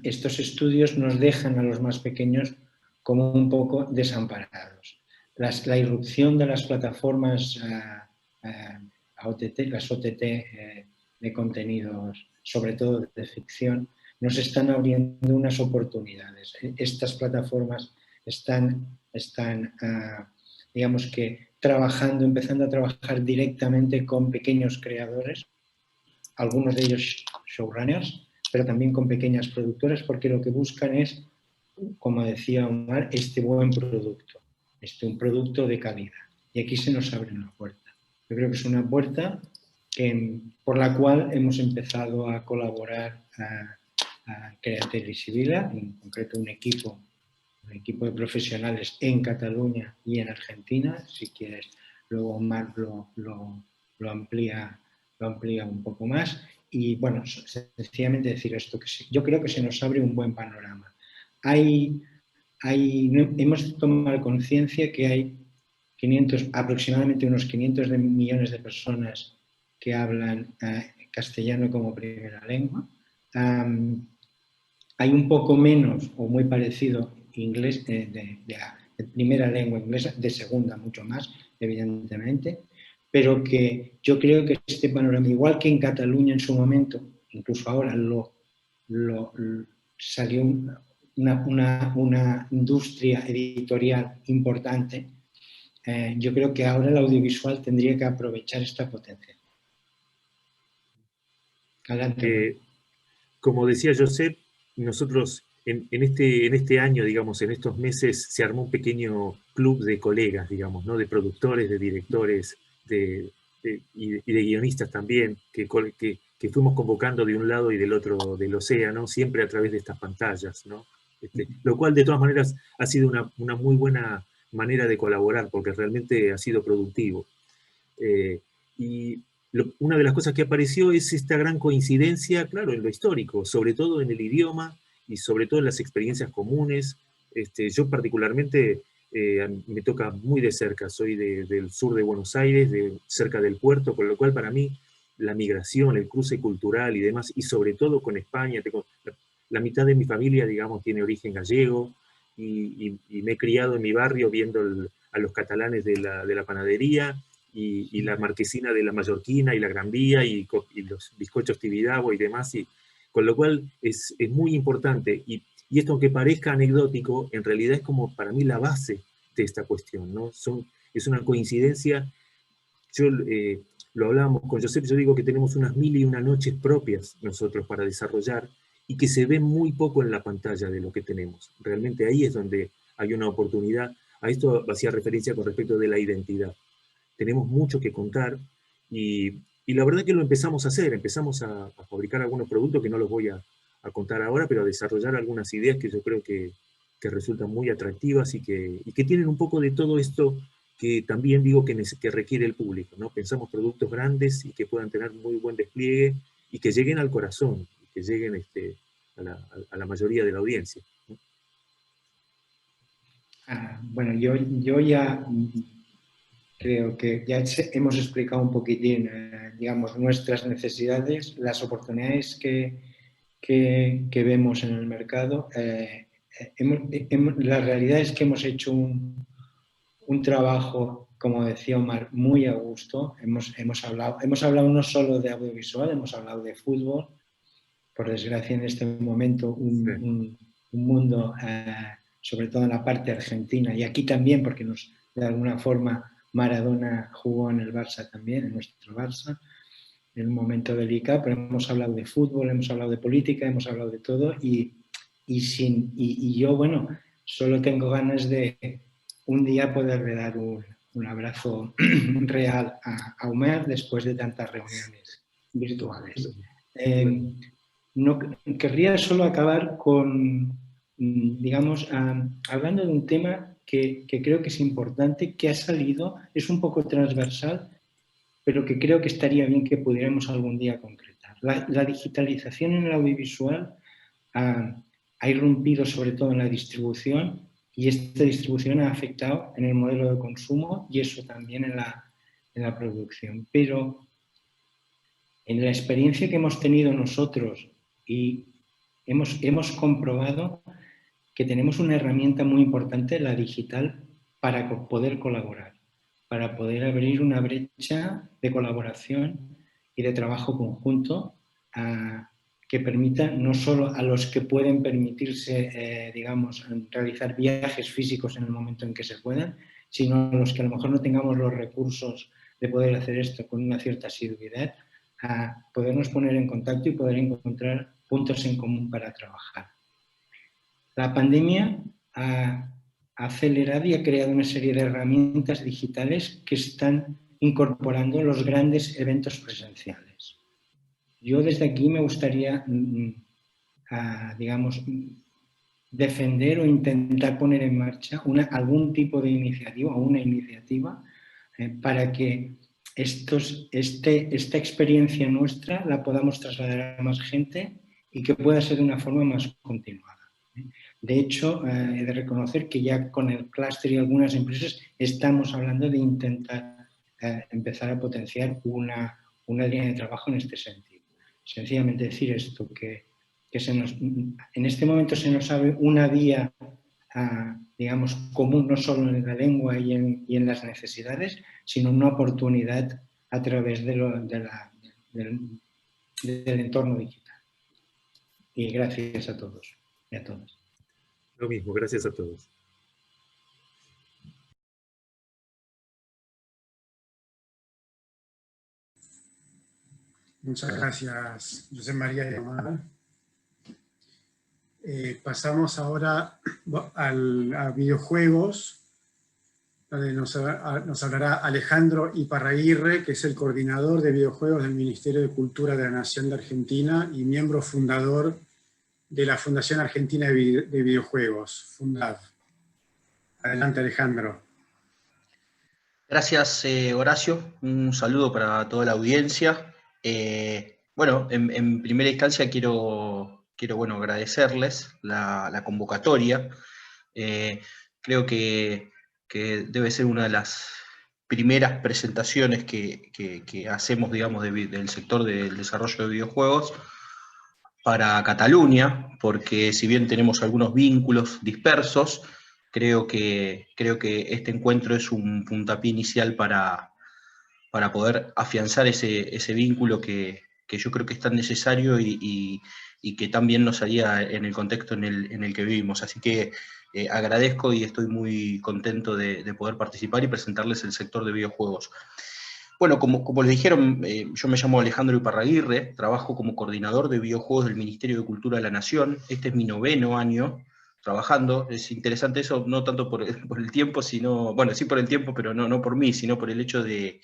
Estos estudios nos dejan a los más pequeños como un poco desamparados. La irrupción de las plataformas las OTT de contenidos, sobre todo de ficción, nos están abriendo unas oportunidades. Estas plataformas están digamos que empezando a trabajar directamente con pequeños creadores, algunos de ellos showrunners, pero también con pequeñas productoras, porque lo que buscan es, como decía Omar, buen producto, un producto de calidad. Y aquí se nos abre una puerta. Yo creo que es una puerta por la cual hemos empezado a colaborar a Createl y Sibila, en concreto un equipo de profesionales en Cataluña y en Argentina. Si quieres, luego Omar lo amplía un poco más. Y bueno, sencillamente decir esto, que yo creo que se nos abre un buen panorama. Hemos tomado conciencia que hay aproximadamente unos 500 millones de personas que hablan castellano como primera lengua. Hay un poco menos o muy parecido inglés de primera lengua inglesa, de segunda mucho más. evidentemente, pero que yo creo que este panorama, igual que en Cataluña en su momento, incluso ahora salió una industria editorial importante, yo creo que ahora el audiovisual tendría que aprovechar esta potencia. Adelante. Como decía Josep, nosotros en este año, digamos, en estos meses, se armó un pequeño club de colegas, digamos, ¿no? De productores, de directores y de guionistas también, que fuimos convocando de un lado y del otro del océano, siempre a través de estas pantallas, ¿no? Lo cual, de todas maneras, ha sido una muy buena manera de colaborar, porque realmente ha sido productivo. Una de las cosas que apareció es esta gran coincidencia, claro, en lo histórico, sobre todo en el idioma y sobre todo en las experiencias comunes. Yo particularmente me toca muy de cerca, soy del sur de Buenos Aires, cerca del puerto, con lo cual para mí la migración, el cruce cultural y demás, y sobre todo con España, la mitad de mi familia, digamos, tiene origen gallego, y me he criado en mi barrio viendo a los catalanes de la panadería, y la marquesina de la Mallorquina y la Gran Vía y los bizcochos Tibidabo y demás, con lo cual es muy importante. Y esto, aunque parezca anecdótico, en realidad es como para mí la base de esta cuestión, ¿no? Es una coincidencia. Yo lo hablábamos con Josep, yo digo que tenemos unas 1001 noches propias nosotros para desarrollar y que se ve muy poco en la pantalla de lo que tenemos. Realmente ahí es donde hay una oportunidad. A esto hacía referencia con respecto de la identidad. Tenemos mucho que contar y la verdad que lo empezamos a hacer, empezamos a fabricar algunos productos que no los voy a contar ahora, pero a desarrollar algunas ideas que yo creo que resultan muy atractivas y que tienen un poco de todo esto que también digo que requiere el público, ¿no? Pensamos productos grandes y que puedan tener muy buen despliegue y que lleguen al corazón, que lleguen a la mayoría de la audiencia, ¿no? Bueno, yo ya creo que ya hemos explicado un poquitín, digamos, nuestras necesidades, las oportunidades que vemos en el mercado. La realidad es que hemos hecho un trabajo, como decía Omar, muy a gusto. Hemos hablado no solo de audiovisual, hemos hablado de fútbol. Por desgracia, en este momento, un mundo, sobre todo en la parte argentina, y aquí también, porque de alguna forma Maradona jugó en el Barça también, en nuestro Barça, en un momento delicado, pero hemos hablado de fútbol, hemos hablado de política, hemos hablado de todo, y yo, bueno, solo tengo ganas de un día poderle dar un abrazo real a Omer después de tantas reuniones virtuales. No, querría solo acabar con, digamos, hablando de un tema que creo que es importante, que ha salido, es un poco transversal, pero que creo que estaría bien que pudiéramos algún día concretar. La digitalización en el audiovisual ha irrumpido sobre todo en la distribución, y esta distribución ha afectado en el modelo de consumo y eso también en la producción. Pero en la experiencia que hemos tenido nosotros, y hemos comprobado que tenemos una herramienta muy importante, la digital, para poder colaborar, para poder abrir una brecha de colaboración y de trabajo conjunto que permita no solo a los que pueden permitirse, digamos, realizar viajes físicos en el momento en que se puedan, sino a los que a lo mejor no tengamos los recursos de poder hacer esto con una cierta asiduidad, a podernos poner en contacto y poder encontrar puntos en común para trabajar. La pandemia ha acelerado y ha creado una serie de herramientas digitales que están incorporando los grandes eventos presenciales. Yo desde aquí me gustaría, digamos, defender o intentar poner en marcha algún tipo de iniciativa o una iniciativa para que esta experiencia nuestra la podamos trasladar a más gente y que pueda ser de una forma más continuada. De hecho, he de reconocer que ya con el clúster y algunas empresas estamos hablando de intentar empezar a potenciar una línea de trabajo en este sentido. Sencillamente decir esto, que en este momento se nos abre una vía, digamos, común no solo en la lengua y en las necesidades, sino una oportunidad a través del entorno digital. Y gracias a todos y a todas. Lo mismo, gracias a todos. Muchas gracias, José María y Omar. Pasamos ahora a videojuegos, donde nos hablará Alejandro Iparraguirre, que es el coordinador de videojuegos del Ministerio de Cultura de la Nación de Argentina y miembro fundador de la Fundación Argentina de Videojuegos, Fundad. Adelante, Alejandro. Gracias, Horacio. Un saludo para toda la audiencia. Bueno, en primera instancia quiero agradecerles la convocatoria. Creo que debe ser una de las primeras presentaciones que hacemos, digamos, del sector del desarrollo de videojuegos para Cataluña, porque si bien tenemos algunos vínculos dispersos, creo que este encuentro es un puntapié inicial para poder afianzar ese vínculo que yo creo que es tan necesario y que también nos haría en el contexto en el que vivimos. Así que agradezco y estoy muy contento de poder participar y presentarles el sector de videojuegos. Bueno, como les dijeron, yo me llamo Alejandro Iparraguirre, trabajo como coordinador de videojuegos del Ministerio de Cultura de la Nación. Este es mi 9º año trabajando. Es interesante eso, no tanto por el tiempo, sino, bueno, sí por el tiempo, pero no por mí, sino por el hecho de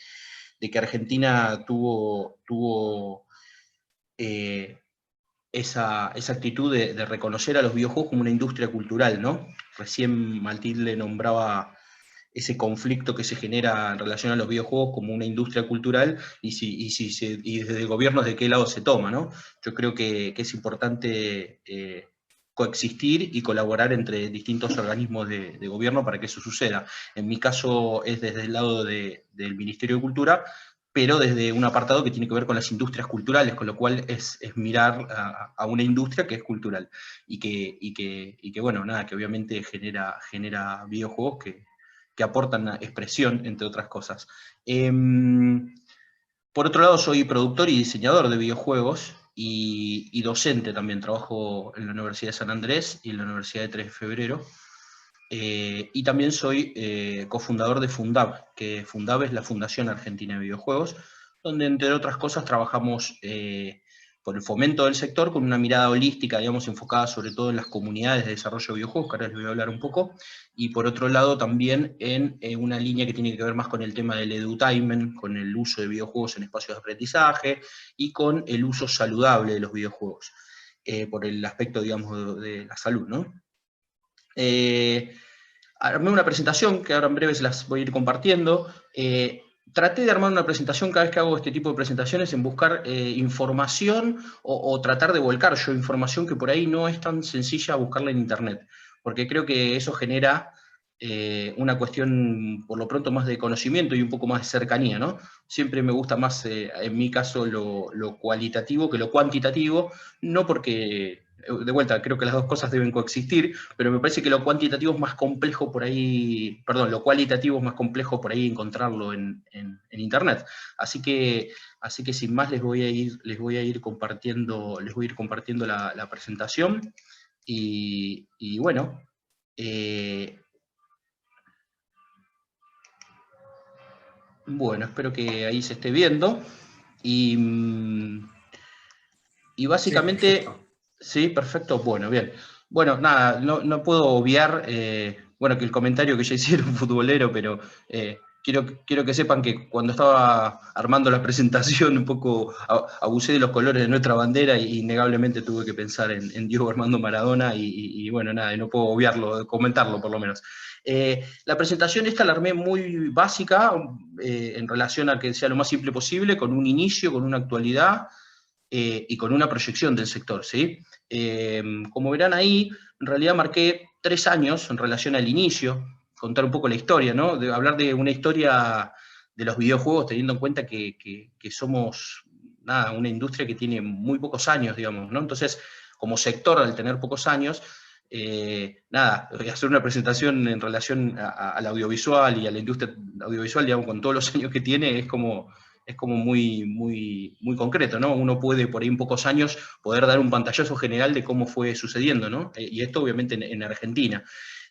que Argentina tuvo esa actitud de reconocer a los videojuegos como una industria cultural, ¿no? Recién Matilde nombraba ese conflicto que se genera en relación a los videojuegos como una industria cultural y desde el gobierno de qué lado se toma, ¿no? Yo creo que es importante coexistir y colaborar entre distintos organismos de gobierno para que eso suceda. En mi caso es desde el lado del Ministerio de Cultura, pero desde un apartado que tiene que ver con las industrias culturales, con lo cual es mirar a una industria que es cultural y que bueno, nada, que obviamente genera videojuegos que aportan expresión, entre otras cosas. Por otro lado, soy productor y diseñador de videojuegos y docente también. Trabajo en la Universidad de San Andrés y en la Universidad de 3 de Febrero. Y también soy cofundador de Fundab, que Fundab es la Fundación Argentina de Videojuegos, donde entre otras cosas trabajamos por el fomento del sector con una mirada holística, digamos, enfocada sobre todo en las comunidades de desarrollo de videojuegos, que ahora les voy a hablar un poco, y por otro lado también en una línea que tiene que ver más con el tema del edutainment, con el uso de videojuegos en espacios de aprendizaje, y con el uso saludable de los videojuegos, por el aspecto, digamos, de la salud, ¿no? Armé una presentación que ahora en breve se las voy a ir compartiendo. Traté de armar una presentación cada vez que hago este tipo de presentaciones en buscar información o tratar de volcar yo información que por ahí no es tan sencilla buscarla en internet, porque creo que eso genera una cuestión, por lo pronto, más de conocimiento y un poco más de cercanía, ¿no? Siempre me gusta más, en mi caso, lo cualitativo que lo cuantitativo, no porque, de vuelta, creo que las dos cosas deben coexistir, pero me parece que lo cuantitativo es más complejo por ahí, perdón, lo cualitativo es más complejo por ahí encontrarlo en internet. Así que sin más les voy a ir compartiendo la presentación y bueno, bueno, espero que ahí se esté viendo. Y básicamente... Sí, perfecto. Bueno, bien. Bueno, nada, no puedo obviar, bueno, que el comentario que ya hicieron futbolero, pero quiero que sepan que cuando estaba armando la presentación un poco abusé de los colores de nuestra bandera y innegablemente tuve que pensar en Diego Armando Maradona y bueno, nada, no puedo obviarlo, comentarlo por lo menos. La presentación esta la armé muy básica, en relación a que sea lo más simple posible, con un inicio, con una actualidad, y con una proyección del sector, ¿sí? Como verán ahí, en realidad marqué 3 años en relación al inicio, contar un poco la historia, ¿no? Hablar de una historia de los videojuegos, teniendo en cuenta que somos, nada, una industria que tiene muy pocos años, digamos, ¿no? Entonces, como sector, al tener pocos años, Nada, voy a hacer una presentación en relación al audiovisual y a la industria audiovisual, digamos, con todos los años que tiene, es como muy concreto, ¿no? Uno puede, por ahí en pocos años, poder dar un pantallazo general de cómo fue sucediendo, ¿no? Y esto obviamente en Argentina.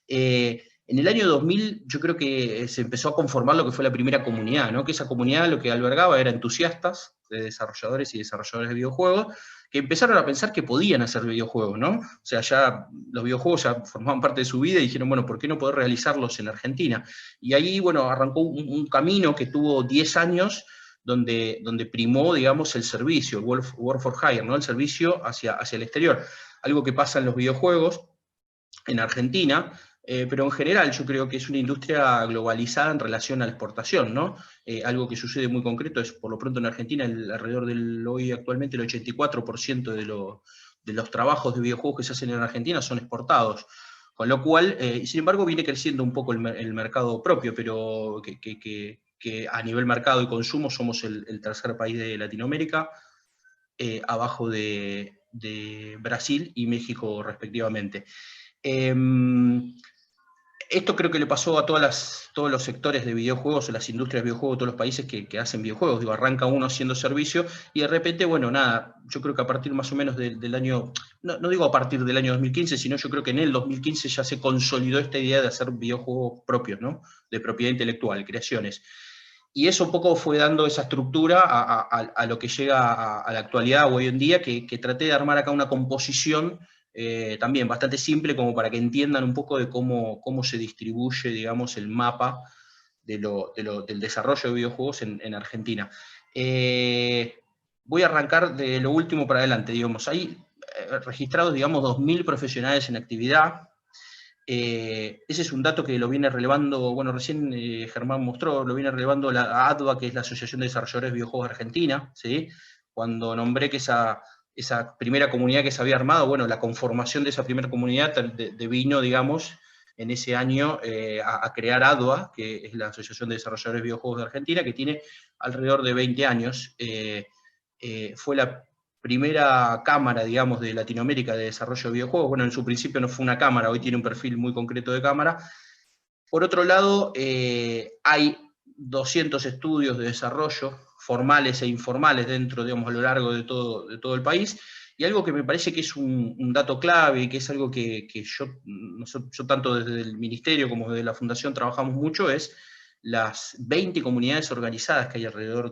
En el año 2000 yo creo que se empezó a conformar lo que fue la primera comunidad, ¿no? Que esa comunidad lo que albergaba era entusiastas de desarrolladores y desarrolladores de videojuegos, que empezaron a pensar que podían hacer videojuegos, ¿no? O sea, ya los videojuegos ya formaban parte de su vida y dijeron, bueno, ¿por qué no poder realizarlos en Argentina? Y ahí, bueno, arrancó un camino que tuvo 10 años, donde primó, digamos, el servicio, el Work for Hire, ¿no? El servicio hacia el exterior. Algo que pasa en los videojuegos en Argentina, pero en general yo creo que es una industria globalizada en relación a la exportación, ¿no? Algo que sucede muy concreto es, por lo pronto en Argentina, alrededor del hoy actualmente el 84% de los trabajos de videojuegos que se hacen en Argentina son exportados. Con lo cual, sin embargo, viene creciendo un poco el mercado propio, pero que a nivel mercado y consumo somos el tercer país de Latinoamérica, abajo de Brasil y México respectivamente. Esto creo que le pasó a todos los sectores de videojuegos, a las industrias de videojuegos, todos los países que hacen videojuegos. Digo, arranca uno haciendo servicio y de repente, bueno, nada, yo creo que a partir más o menos del año, no digo a partir del año 2015, sino yo creo que en el 2015 ya se consolidó esta idea de hacer videojuegos propios, ¿no? De propiedad intelectual, creaciones. Y eso un poco fue dando esa estructura a lo que llega a la actualidad hoy en día, que traté de armar acá una composición también bastante simple, como para que entiendan un poco de cómo se distribuye, digamos, el mapa del desarrollo de videojuegos en Argentina. Voy a arrancar de lo último para adelante, digamos. Hay registrados, digamos, 2.000 profesionales en actividad. Ese es un dato que lo viene relevando, bueno, recién Germán mostró, lo viene relevando la ADVA, que es la Asociación de Desarrolladores de Videojuegos Argentina, ¿sí? Cuando nombré que esa primera comunidad que se había armado, bueno, la conformación de esa primera comunidad vino, digamos, en ese año a crear ADVA, que es la Asociación de Desarrolladores de Videojuegos de Argentina, que tiene alrededor de 20 años. Fue la primera cámara, digamos, de Latinoamérica de desarrollo de videojuegos. Bueno, en su principio no fue una cámara, hoy tiene un perfil muy concreto de cámara. Por otro lado, hay 200 estudios de desarrollo, formales e informales, dentro, digamos, a lo largo de todo el país, y algo que me parece que es un dato clave, y que es algo que yo tanto desde el Ministerio como desde la Fundación trabajamos mucho, es las 20 comunidades organizadas que hay alrededor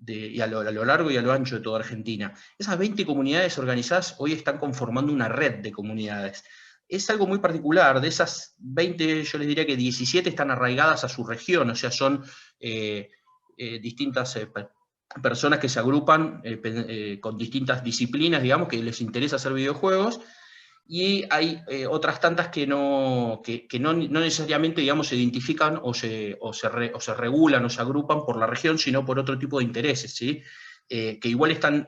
y a lo largo y a lo ancho de toda Argentina. Esas 20 comunidades organizadas hoy están conformando una red de comunidades. Es algo muy particular. De esas 20, yo les diría que 17 están arraigadas a su región, o sea, son distintas personas que se agrupan con distintas disciplinas, digamos, que les interesa hacer videojuegos, y hay otras tantas que no necesariamente, digamos, se identifican o se regulan o se agrupan por la región, sino por otro tipo de intereses, ¿sí? Que igual están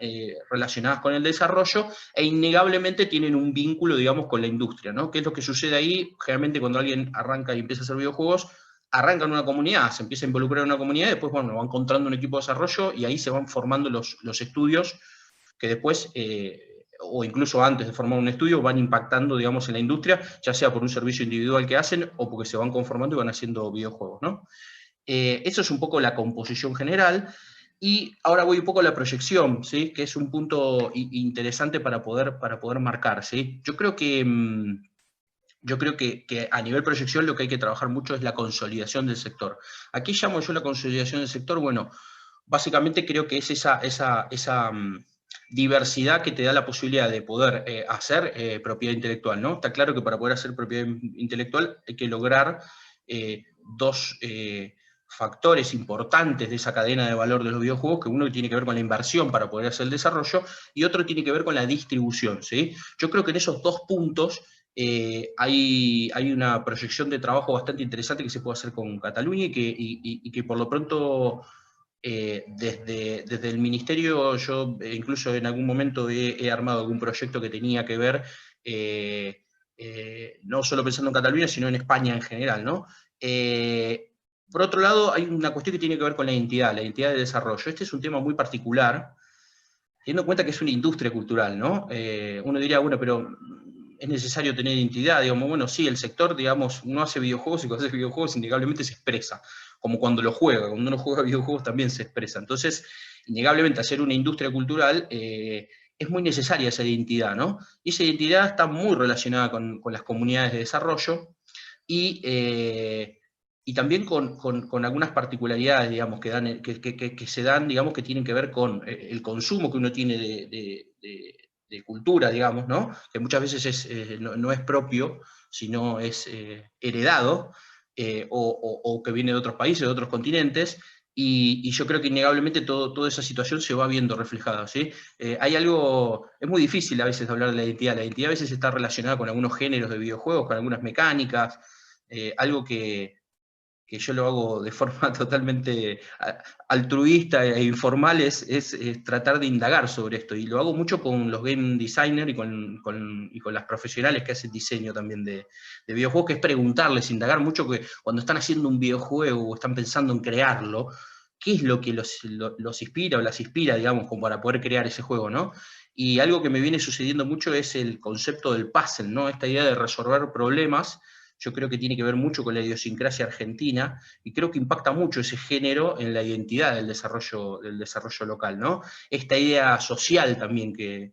relacionadas con el desarrollo e innegablemente tienen un vínculo, digamos, con la industria, ¿no? ¿Qué es lo que sucede ahí? Generalmente cuando alguien arranca y empieza a hacer videojuegos, arranca en una comunidad, se empieza a involucrar en una comunidad, y después, bueno, va encontrando un equipo de desarrollo y ahí se van formando los estudios que después, o incluso antes de formar un estudio, van impactando, digamos, en la industria, ya sea por un servicio individual que hacen o porque se van conformando y van haciendo videojuegos, ¿no? Eso es un poco la composición general. Y ahora voy un poco a la proyección, ¿sí? Que es un punto interesante para poder marcar, ¿sí? Yo creo que a nivel proyección lo que hay que trabajar mucho es la consolidación del sector. ¿A qué llamo yo la consolidación del sector? Bueno, básicamente creo que es esa diversidad que te da la posibilidad de poder hacer propiedad intelectual, ¿no? Está claro que para poder hacer propiedad intelectual hay que lograr dos factores importantes de esa cadena de valor de los videojuegos, que uno tiene que ver con la inversión para poder hacer el desarrollo, y otro tiene que ver con la distribución, ¿sí? Yo creo que en esos dos puntos hay una proyección de trabajo bastante interesante que se puede hacer con Cataluña y que por lo pronto desde el Ministerio yo incluso en algún momento he armado algún proyecto que tenía que ver no solo pensando en Cataluña, sino en España en general, ¿no? Por otro lado, hay una cuestión que tiene que ver con la identidad de desarrollo. Este es un tema muy particular, teniendo en cuenta que es una industria cultural, ¿no? Uno diría, bueno, pero es necesario tener identidad, digamos, bueno, sí, el sector, digamos, no hace videojuegos, y cuando hace videojuegos innegablemente se expresa, como cuando cuando uno juega videojuegos también se expresa. Entonces, innegablemente hacer una industria cultural es muy necesaria esa identidad, ¿no? Y esa identidad está muy relacionada con las comunidades de desarrollo, y también con algunas particularidades, digamos, que se dan, digamos, que tienen que ver con el consumo que uno tiene de cultura, digamos, ¿no? Que muchas veces no es propio, sino es heredado, o que viene de otros países, de otros continentes, y yo creo que innegablemente toda esa situación se va viendo reflejada, ¿sí? Hay algo, es muy difícil a veces hablar de la identidad a veces está relacionada con algunos géneros de videojuegos, con algunas mecánicas, algo que yo lo hago de forma totalmente altruista e informal, es tratar de indagar sobre esto, y lo hago mucho con los game designers y con las profesionales que hacen diseño también de videojuegos, que es preguntarles, indagar mucho, que cuando están haciendo un videojuego o están pensando en crearlo, ¿qué es lo que los inspira o las inspira, digamos, como para poder crear ese juego, ¿no? Y algo que me viene sucediendo mucho es el concepto del puzzle, ¿no? Esta idea de resolver problemas. Yo creo que tiene que ver mucho con la idiosincrasia argentina, y creo que impacta mucho ese género en la identidad del desarrollo local, ¿no? Esta idea social también que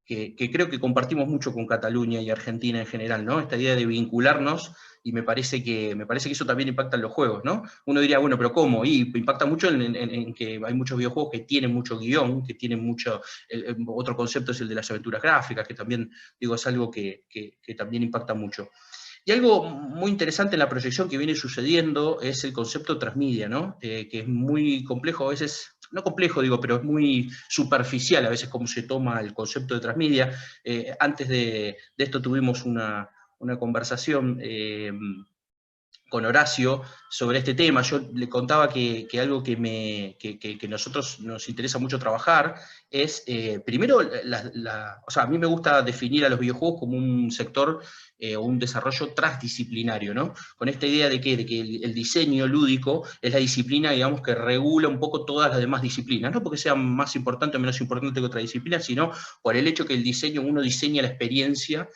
creo que compartimos mucho con Cataluña y Argentina en general, ¿no? Esta idea de vincularnos, y me parece que eso también impacta en los juegos, ¿no? Uno diría, bueno, pero ¿cómo? Y impacta mucho en que hay muchos videojuegos que tienen mucho guión, que tienen mucho... otro concepto es el de las aventuras gráficas, que también, digo, es algo que también impacta mucho. Y algo muy interesante en la proyección que viene sucediendo es el concepto transmedia, ¿no? Que es muy complejo a veces, no complejo digo, pero es muy superficial a veces cómo se toma el concepto de transmedia. Antes de esto tuvimos una conversación con Horacio sobre este tema. Yo le contaba que algo que nosotros nos interesa mucho trabajar es, primero, o sea, a mí me gusta definir a los videojuegos como un sector o un desarrollo transdisciplinario, ¿no? Con esta idea de que el diseño lúdico es la disciplina, digamos, que regula un poco todas las demás disciplinas, no porque sea más importante o menos importante que otra disciplina, sino por el hecho que el diseño, uno diseña la experiencia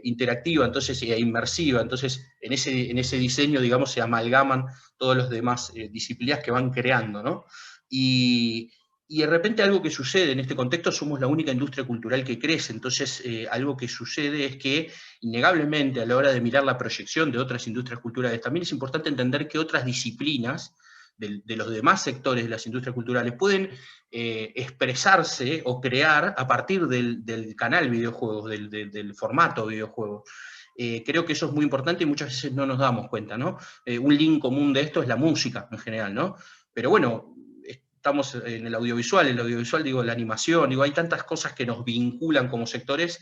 interactiva, entonces inmersiva, entonces en ese diseño, digamos, se amalgaman todas las demás disciplinas que van creando, ¿no? Y de repente algo que sucede en este contexto, somos la única industria cultural que crece, entonces algo que sucede es que innegablemente a la hora de mirar la proyección de otras industrias culturales, también es importante entender que otras disciplinas de los demás sectores de las industrias culturales pueden expresarse o crear a partir del canal videojuegos, del formato videojuegos. Creo que eso es muy importante y muchas veces no nos damos cuenta, ¿no? Un link común de esto es la música en general, ¿no? Pero bueno, estamos en el audiovisual, digo, la animación, digo, hay tantas cosas que nos vinculan como sectores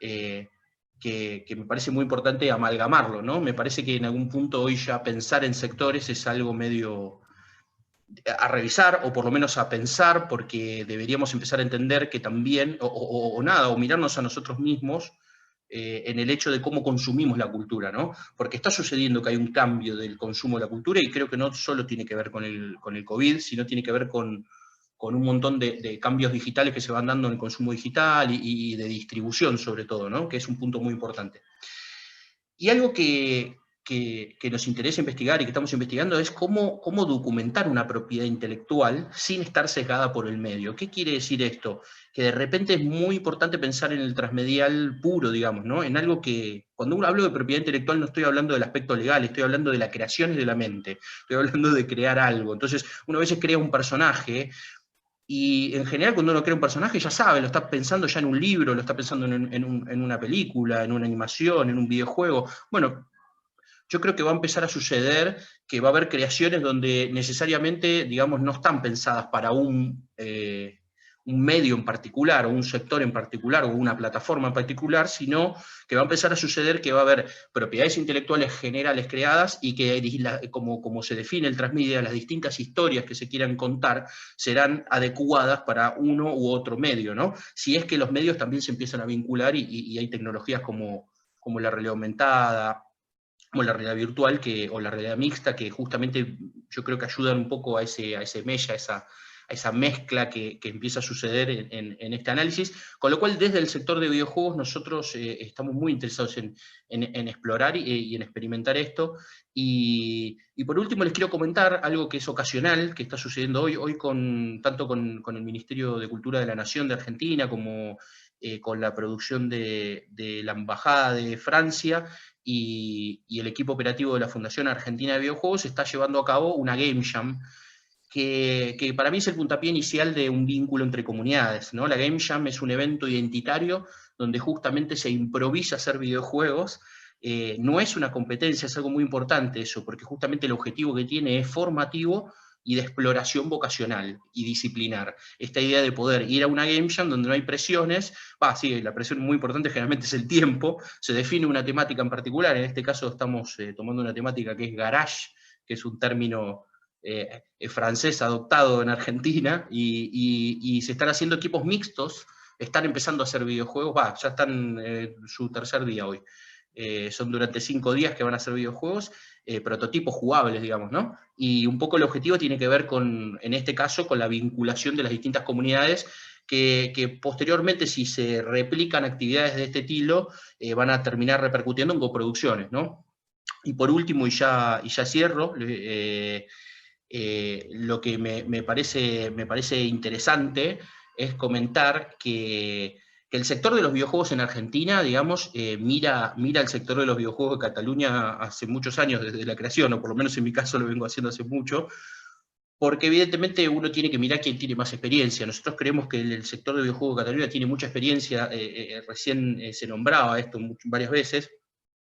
que me parece muy importante amalgamarlo, ¿no? Me parece que en algún punto hoy ya pensar en sectores es algo medio a revisar, o por lo menos a pensar, porque deberíamos empezar a entender que también, o mirarnos a nosotros mismos en el hecho de cómo consumimos la cultura, ¿no? Porque está sucediendo que hay un cambio del consumo de la cultura, y creo que no solo tiene que ver con el COVID, sino tiene que ver con un montón de cambios digitales que se van dando en el consumo digital y de distribución sobre todo, ¿no? Que es un punto muy importante. Y algo que nos interesa investigar y que estamos investigando es cómo documentar una propiedad intelectual sin estar sesgada por el medio. ¿Qué quiere decir esto? Que de repente es muy importante pensar en el transmedial puro, digamos, ¿no? En algo que, cuando uno hablo de propiedad intelectual no estoy hablando del aspecto legal, estoy hablando de la creación y de la mente, estoy hablando de crear algo. Entonces, uno a veces crea un personaje, y en general cuando uno crea un personaje ya sabe, lo está pensando ya en un libro, lo está pensando en una película, en una animación, en un videojuego. Bueno, yo creo que va a empezar a suceder que va a haber creaciones donde necesariamente, digamos, no están pensadas para un medio en particular, o un sector en particular, o una plataforma en particular, sino que va a empezar a suceder que va a haber propiedades intelectuales generales creadas, y que, como se define el transmedia, las distintas historias que se quieran contar serán adecuadas para uno u otro medio, ¿no? Si es que los medios también se empiezan a vincular, y hay tecnologías como la realidad aumentada, como la realidad virtual, o la realidad mixta, que justamente yo creo que ayudan un poco a ese mella, esa mezcla que empieza a suceder en este análisis, con lo cual desde el sector de videojuegos nosotros estamos muy interesados en explorar y en experimentar esto. Y por último les quiero comentar algo que es ocasional, que está sucediendo hoy tanto con el Ministerio de Cultura de la Nación de Argentina, como con la producción de la Embajada de Francia y el equipo operativo de la Fundación Argentina de Videojuegos, se está llevando a cabo una Game Jam, que para mí es el puntapié inicial de un vínculo entre comunidades, ¿no? La Game Jam es un evento identitario donde justamente se improvisa hacer videojuegos. No es una competencia, es algo muy importante eso, porque justamente el objetivo que tiene es formativo y de exploración vocacional y disciplinar. Esta idea de poder ir a una Game Jam donde no hay presiones, sí, la presión muy importante generalmente es el tiempo, se define una temática en particular, en este caso estamos tomando una temática que es garage, que es un término francés adoptado en Argentina, y se están haciendo equipos mixtos, están empezando a hacer videojuegos, ya están su tercer día hoy. Son durante 5 días que van a hacer videojuegos, prototipos jugables, digamos, ¿no? Y un poco el objetivo tiene que ver en este caso, con la vinculación de las distintas comunidades, que posteriormente, si se replican actividades de este estilo, van a terminar repercutiendo en coproducciones, ¿no? Y por último, y ya cierro, lo que me parece interesante es comentar que el sector de los videojuegos en Argentina, digamos, mira el sector de los videojuegos de Cataluña hace muchos años, desde la creación, o por lo menos en mi caso lo vengo haciendo hace mucho, porque evidentemente uno tiene que mirar quién tiene más experiencia. Nosotros creemos que el sector de videojuegos de Cataluña tiene mucha experiencia, recién se nombraba esto varias veces,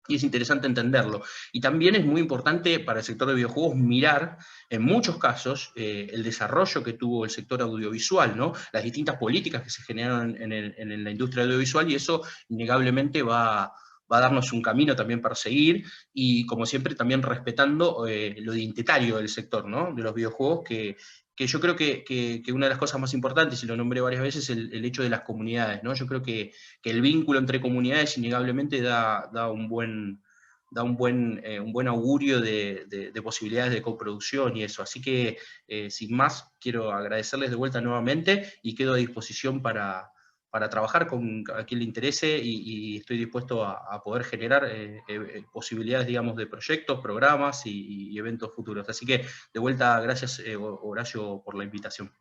y es interesante entenderlo. Y también es muy importante para el sector de videojuegos mirar, en muchos casos, el desarrollo que tuvo el sector audiovisual, ¿no? Las distintas políticas que se generaron en la industria audiovisual, y eso innegablemente va a darnos un camino también para seguir, y como siempre también respetando lo identitario del sector, ¿no? De los videojuegos, que yo creo que una de las cosas más importantes, y lo nombré varias veces, es el hecho de las comunidades, ¿no? Yo creo que el vínculo entre comunidades innegablemente da un buen augurio de posibilidades de coproducción y eso. Así que, sin más, quiero agradecerles de vuelta nuevamente, y quedo a disposición para trabajar con a quien le interese, y estoy dispuesto a poder generar posibilidades, digamos, de proyectos, programas y eventos futuros. Así que, de vuelta, gracias, Horacio, por la invitación.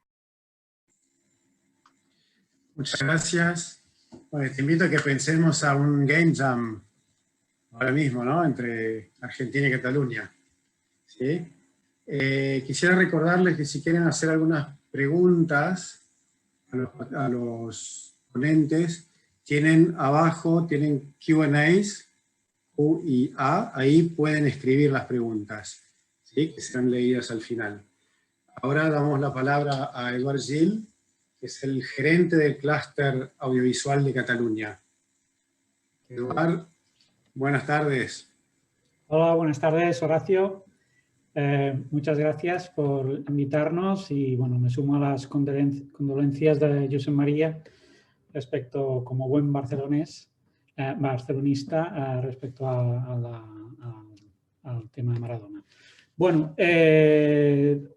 Muchas gracias. Bueno, te invito a que pensemos a un Game Jam ahora mismo, ¿no? Entre Argentina y Cataluña. ¿Sí? Quisiera recordarles que si quieren hacer algunas preguntas a los ponentes, tienen abajo, tienen Q&As, Q y A, ahí pueden escribir las preguntas, ¿sí? Que serán leídas al final. Ahora damos la palabra a Eduard Gil, que es el gerente del clúster audiovisual de Cataluña. Eduard, buenas tardes. Hola, buenas tardes, Horacio. Muchas gracias por invitarnos, y bueno, me sumo a las condolencias de Josep María respecto, como buen barcelonista, respecto al tema de Maradona. Bueno,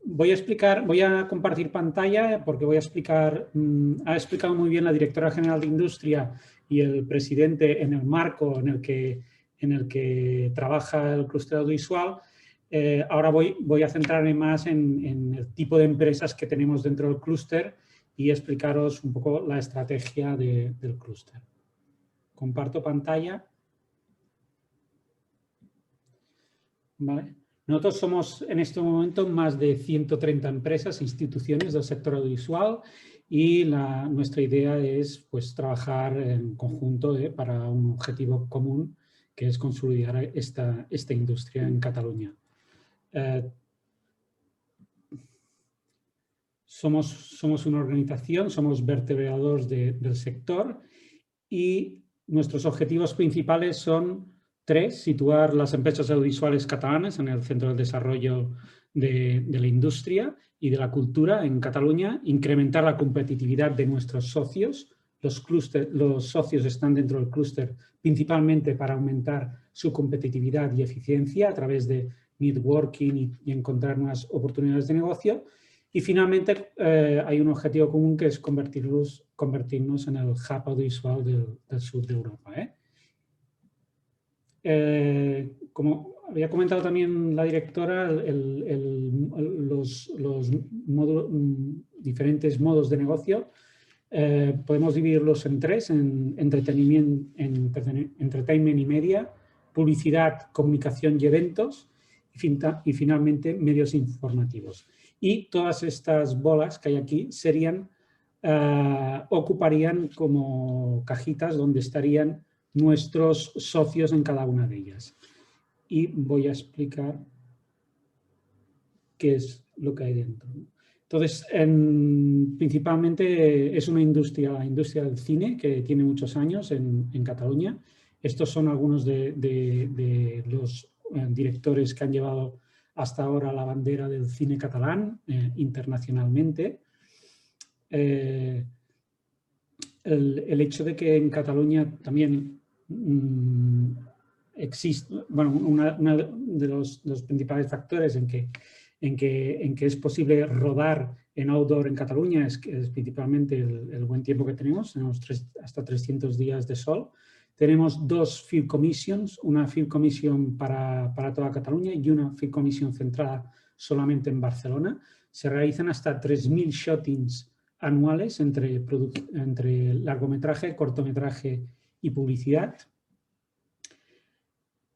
voy a compartir pantalla porque voy a explicar, ha explicado muy bien la directora general de Industria y el presidente en el marco en el que trabaja el clúster audiovisual. Ahora voy a centrarme más en el tipo de empresas que tenemos dentro del clúster y explicaros un poco la estrategia del clúster. Comparto pantalla. ¿Vale? Nosotros somos en este momento más de 130 empresas e instituciones del sector audiovisual, y nuestra idea es, pues, trabajar en conjunto para un objetivo común, que es consolidar esta industria en Cataluña. Somos una organización, somos vertebradores del sector, y nuestros objetivos principales son 3: situar las empresas audiovisuales catalanas en el centro del desarrollo de la industria y de la cultura en Cataluña; incrementar la competitividad de nuestros socios. Los socios están dentro del clúster principalmente para aumentar su competitividad y eficiencia a través de networking y encontrar nuevas oportunidades de negocio; Y finalmente hay un objetivo común que es convertirnos en el hub audiovisual del sur de Europa. Como había comentado también la directora, los diferentes modos de negocio podemos dividirlos en tres: en entertainment y media, publicidad, comunicación y eventos, y finalmente medios informativos. Y todas estas bolas que hay aquí ocuparían como cajitas donde estarían nuestros socios en cada una de ellas. Y voy a explicar qué es lo que hay dentro. Entonces, principalmente es una industria, la industria del cine, que tiene muchos años en Cataluña. Estos son algunos de los directores que han llevado hasta ahora la bandera del cine catalán internacionalmente. El hecho de que en Cataluña también existe, bueno, uno de los principales factores en que es posible rodar en outdoor en Cataluña es principalmente el buen tiempo que tenemos hasta 300 días de sol. Tenemos 2 Film Commissions, una Film Commission para toda Cataluña y una Film Commission centrada solamente en Barcelona. Se realizan hasta 3.000 shootings anuales entre largometraje, cortometraje y publicidad.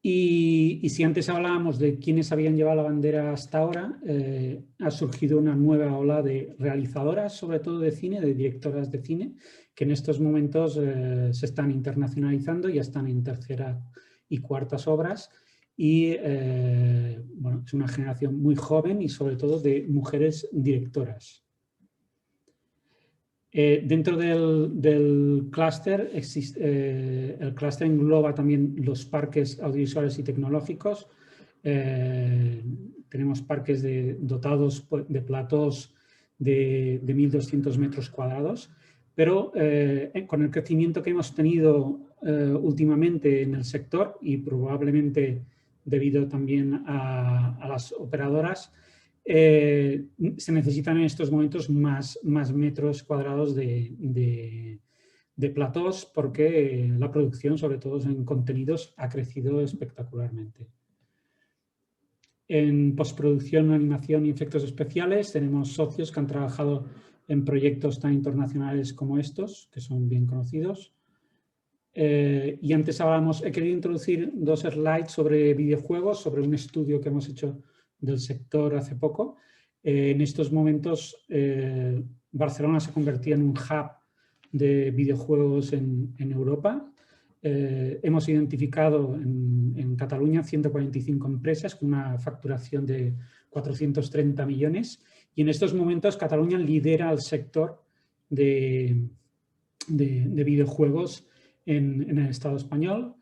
Y si antes hablábamos de quiénes habían llevado la bandera hasta ahora, ha surgido una nueva ola de realizadoras, sobre todo de cine, de directoras de cine, que en estos momentos se están internacionalizando, ya están en tercera y cuartas obras. Y bueno, es una generación muy joven y sobre todo de mujeres directoras. Dentro del clúster, el clúster engloba también los parques audiovisuales y tecnológicos. Tenemos parques dotados de platós de 1.200 metros cuadrados, pero con el crecimiento que hemos tenido últimamente en el sector y probablemente debido también a las operadoras, se necesitan en estos momentos más metros cuadrados de platós, porque la producción, sobre todo en contenidos, ha crecido espectacularmente. En postproducción, animación y efectos especiales tenemos socios que han trabajado en proyectos tan internacionales como estos, que son bien conocidos. Y antes he querido introducir 2 slides sobre videojuegos, sobre un estudio que hemos hecho del sector hace poco. En estos momentos Barcelona se convertía en un hub de videojuegos en Europa. Hemos identificado en Cataluña 145 empresas con una facturación de 430 millones y en estos momentos Cataluña lidera el sector de videojuegos en el Estado español.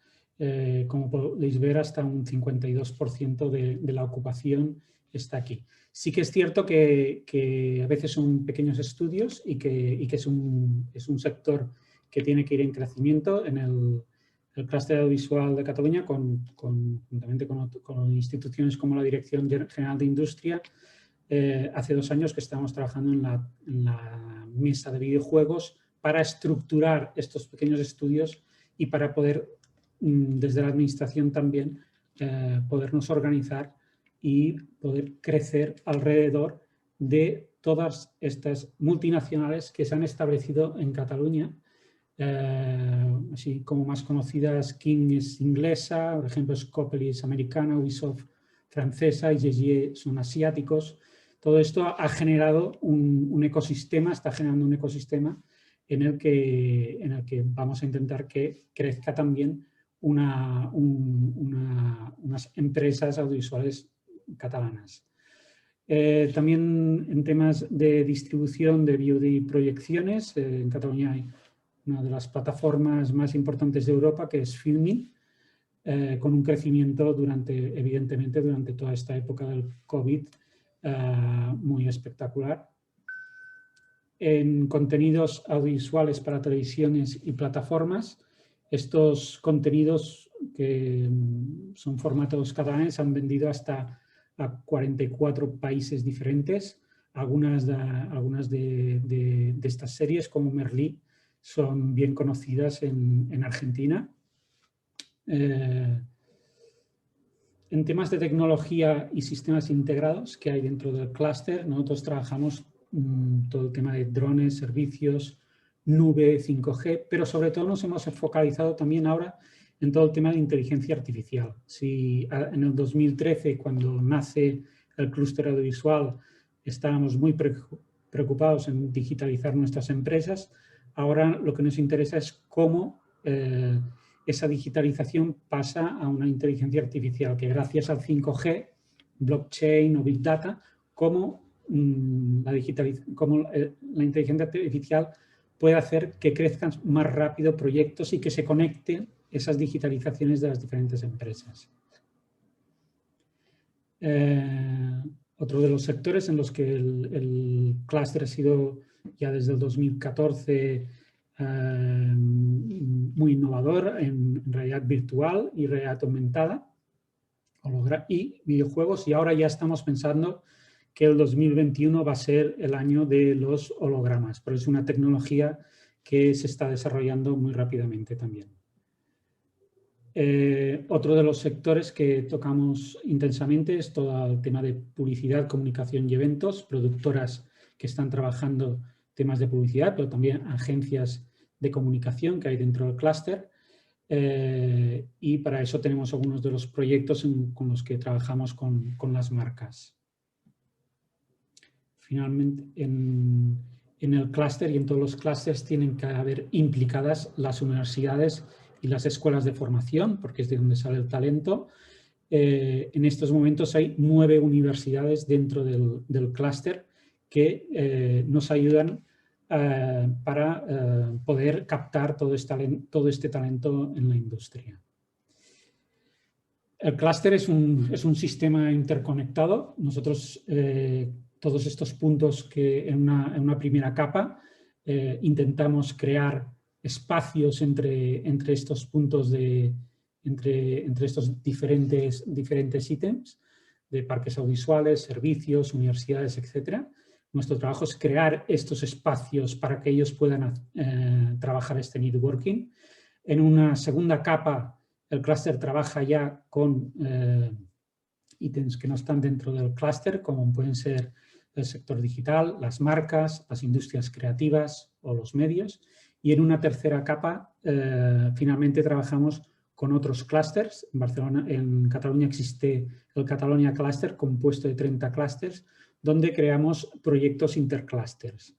Como podéis ver, hasta un 52% de la ocupación está aquí. Sí que es cierto que a veces son pequeños estudios y que es un sector que tiene que ir en crecimiento. En el clúster audiovisual de Cataluña, juntamente con instituciones como la Dirección General de Industria, hace 2 años que estamos trabajando en la mesa de videojuegos para estructurar estos pequeños estudios y para poder, desde la administración también, podernos organizar y poder crecer alrededor de todas estas multinacionales que se han establecido en Cataluña. Así como más conocidas, King es inglesa, por ejemplo Scopely es americana, Ubisoft francesa y GGE son asiáticos. Todo esto ha generado un ecosistema, está generando un ecosistema en el que vamos a intentar que crezca también unas empresas audiovisuales catalanas. También en temas de distribución de VOD y proyecciones, en Cataluña hay una de las plataformas más importantes de Europa, que es Filmin, con un crecimiento evidentemente durante toda esta época del COVID muy espectacular. En contenidos audiovisuales para televisiones y plataformas, estos contenidos, que son formatos catalanes, han vendido hasta a 44 países diferentes. algunas de estas series, como Merlí, son bien conocidas en Argentina. En temas de tecnología y sistemas integrados que hay dentro del clúster, nosotros trabajamos todo el tema de drones, servicios, nube, 5G, pero sobre todo nos hemos focalizado también ahora en todo el tema de inteligencia artificial. Si en el 2013, cuando nace el clúster audiovisual, estábamos muy preocupados en digitalizar nuestras empresas, ahora lo que nos interesa es cómo esa digitalización pasa a una inteligencia artificial, que gracias al 5G, blockchain o big data, cómo la inteligencia artificial puede hacer que crezcan más rápido proyectos y que se conecten esas digitalizaciones de las diferentes empresas. Otro de los sectores en los que el clúster ha sido ya desde el 2014 muy innovador en realidad virtual y realidad aumentada y videojuegos, y ahora ya estamos pensando que el 2021 va a ser el año de los hologramas, pero es una tecnología que se está desarrollando muy rápidamente también. Otro de los sectores que tocamos intensamente es todo el tema de publicidad, comunicación y eventos, productoras que están trabajando temas de publicidad, pero también agencias de comunicación que hay dentro del clúster. Y para eso tenemos algunos de los proyectos con los que trabajamos con las marcas. Finalmente, en el clúster y en todos los clústeres tienen que haber implicadas las universidades y las escuelas de formación, porque es de donde sale el talento. En estos momentos hay 9 universidades dentro del clúster que nos ayudan para poder captar todo este talento en la industria. El clúster es un sistema interconectado. Nosotros, todos estos puntos que en una primera capa intentamos crear espacios entre estos puntos, entre estos diferentes ítems de parques audiovisuales, servicios, universidades, etc. Nuestro trabajo es crear estos espacios para que ellos puedan trabajar este networking. En una segunda capa, el clúster trabaja ya con ítems que no están dentro del clúster, como pueden ser el sector digital, las marcas, las industrias creativas o los medios. Y en una tercera capa, finalmente trabajamos con otros clústers. En Cataluña existe el Catalonia Cluster, compuesto de 30 clústers, donde creamos proyectos interclústers.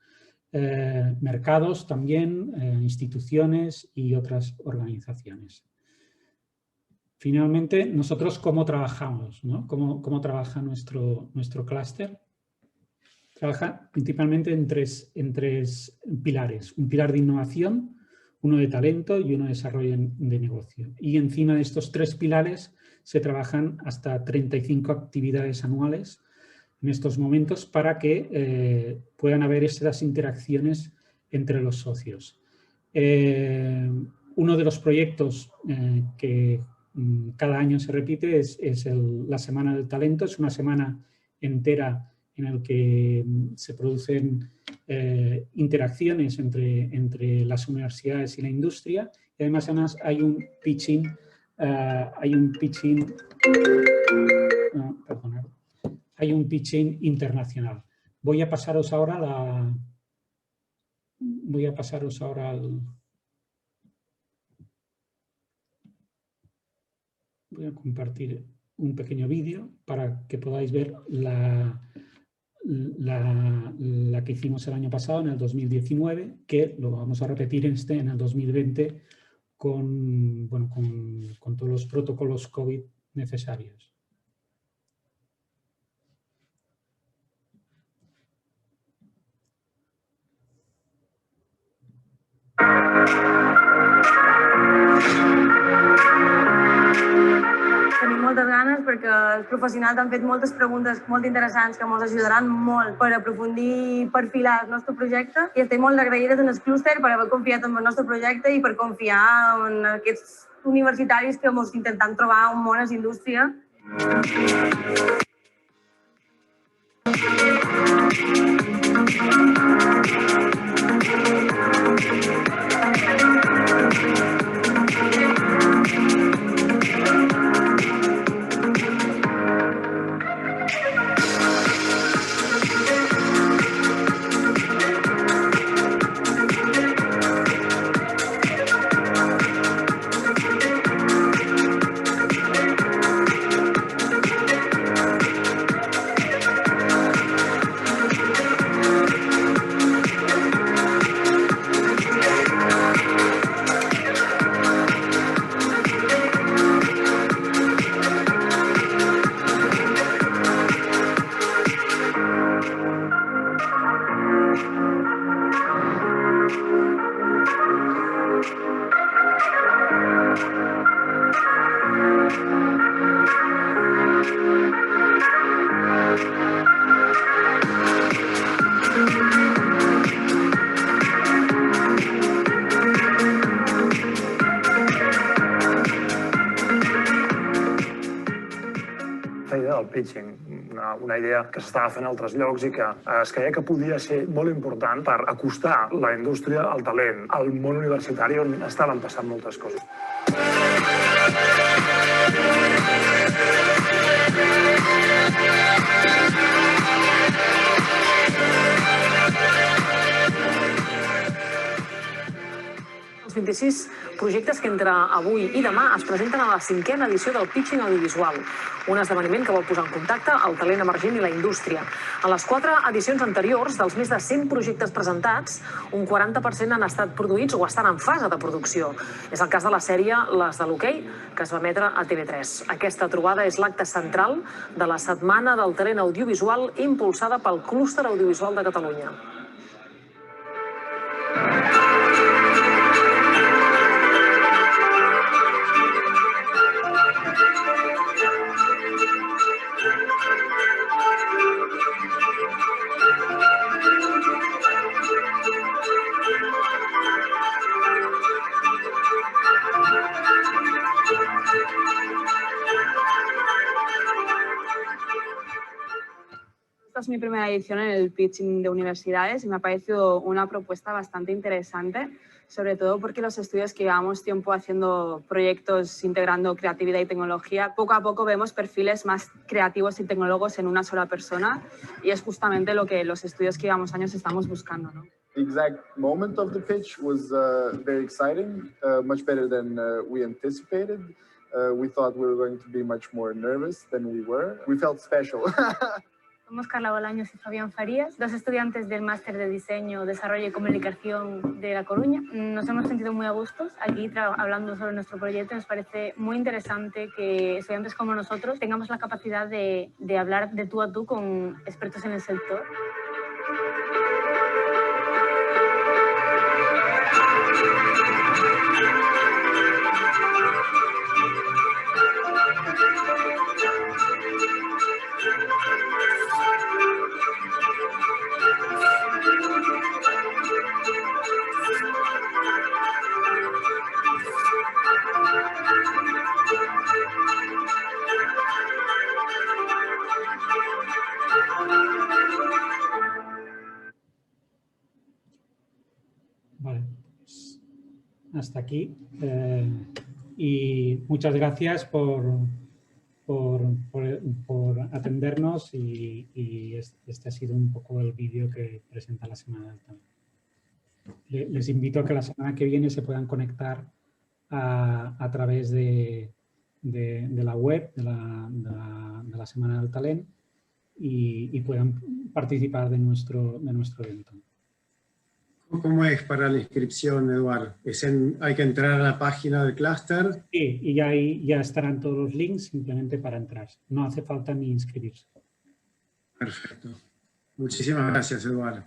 Mercados también, instituciones y otras organizaciones. Finalmente, nosotros cómo trabajamos, ¿no? ¿Cómo trabaja nuestro clúster? Trabaja principalmente en tres pilares. Un pilar de innovación, uno de talento y uno de desarrollo de negocio. Y encima de estos 3 pilares se trabajan hasta 35 actividades anuales en estos momentos para que puedan haber estas interacciones entre los socios. Uno de los proyectos que cada año se repite es la Semana del Talento. Es una semana entera en el que se producen interacciones entre las universidades y la industria. Y además hay un pitching, hay un pitching internacional. Voy a pasaros ahora voy a compartir un pequeño vídeo para que podáis ver la que hicimos el año pasado, en el 2019, que lo vamos a repetir en el 2020 con todos los protocolos COVID necesarios. Tenim moltes ganes perquè els professionals han fet moltes preguntes molt interessants que ens ajudaran molt per aprofundir i perfilar el nostre projecte, i estem molt agraïdes en el clúster per haver confiat en el nostre projecte i per confiar en aquests universitaris que ens intentem trobar un món a la indústria. pitching, una idea que s'estava fent a altres llocs i que es creia que podia ser molt important per acostar la indústria al talent, al món universitari on estaven passant moltes coses. Els 26 projectes que entre avui i demà es presenten a la 5a edició del Pitching Audiovisual, un esdeveniment que vol posar en contacte el talent emergent i la indústria. En les 4 edicions anteriors, dels més de 100 projectes presentats, un 40% han estat produïts o estan en fase de producció. És el cas de la sèrie Les de l'Hoquei, que es va emetre a TV3. Aquesta trobada és l'acte central de la Setmana del Talent Audiovisual impulsada pel Clúster Audiovisual de Catalunya. Esta es mi primera edición en el pitching de universidades y me ha parecido una propuesta bastante interesante, sobre todo porque los estudios que llevamos tiempo haciendo proyectos integrando creatividad y tecnología, poco a poco vemos perfiles más creativos y tecnólogos en una sola persona y es justamente lo que los estudios que llevamos años estamos buscando, ¿no? The exact moment of the pitch was very exciting, much better than we anticipated. We thought we were going to be much more nervous than we were. We felt special. Somos Carla Bolaños y Fabián Farías, dos estudiantes del Máster de Diseño, Desarrollo y Comunicación de La Coruña. Nos hemos sentido muy a gustos aquí hablando sobre nuestro proyecto. Nos parece muy interesante que estudiantes como nosotros tengamos la capacidad de hablar de tú a tú con expertos en el sector. Vale, pues hasta aquí. Y muchas gracias por atendernos y este ha sido un poco el vídeo que presenta la Semana del Talent. Les invito a que la semana que viene se puedan conectar a través de la web de la Semana del Talent y puedan participar de nuestro evento. ¿Cómo es para la inscripción, Eduardo? ¿Hay que entrar a la página del clúster? Sí, y ahí ya estarán todos los links simplemente para entrar. No hace falta ni inscribirse. Perfecto. Muchísimas gracias, Eduardo.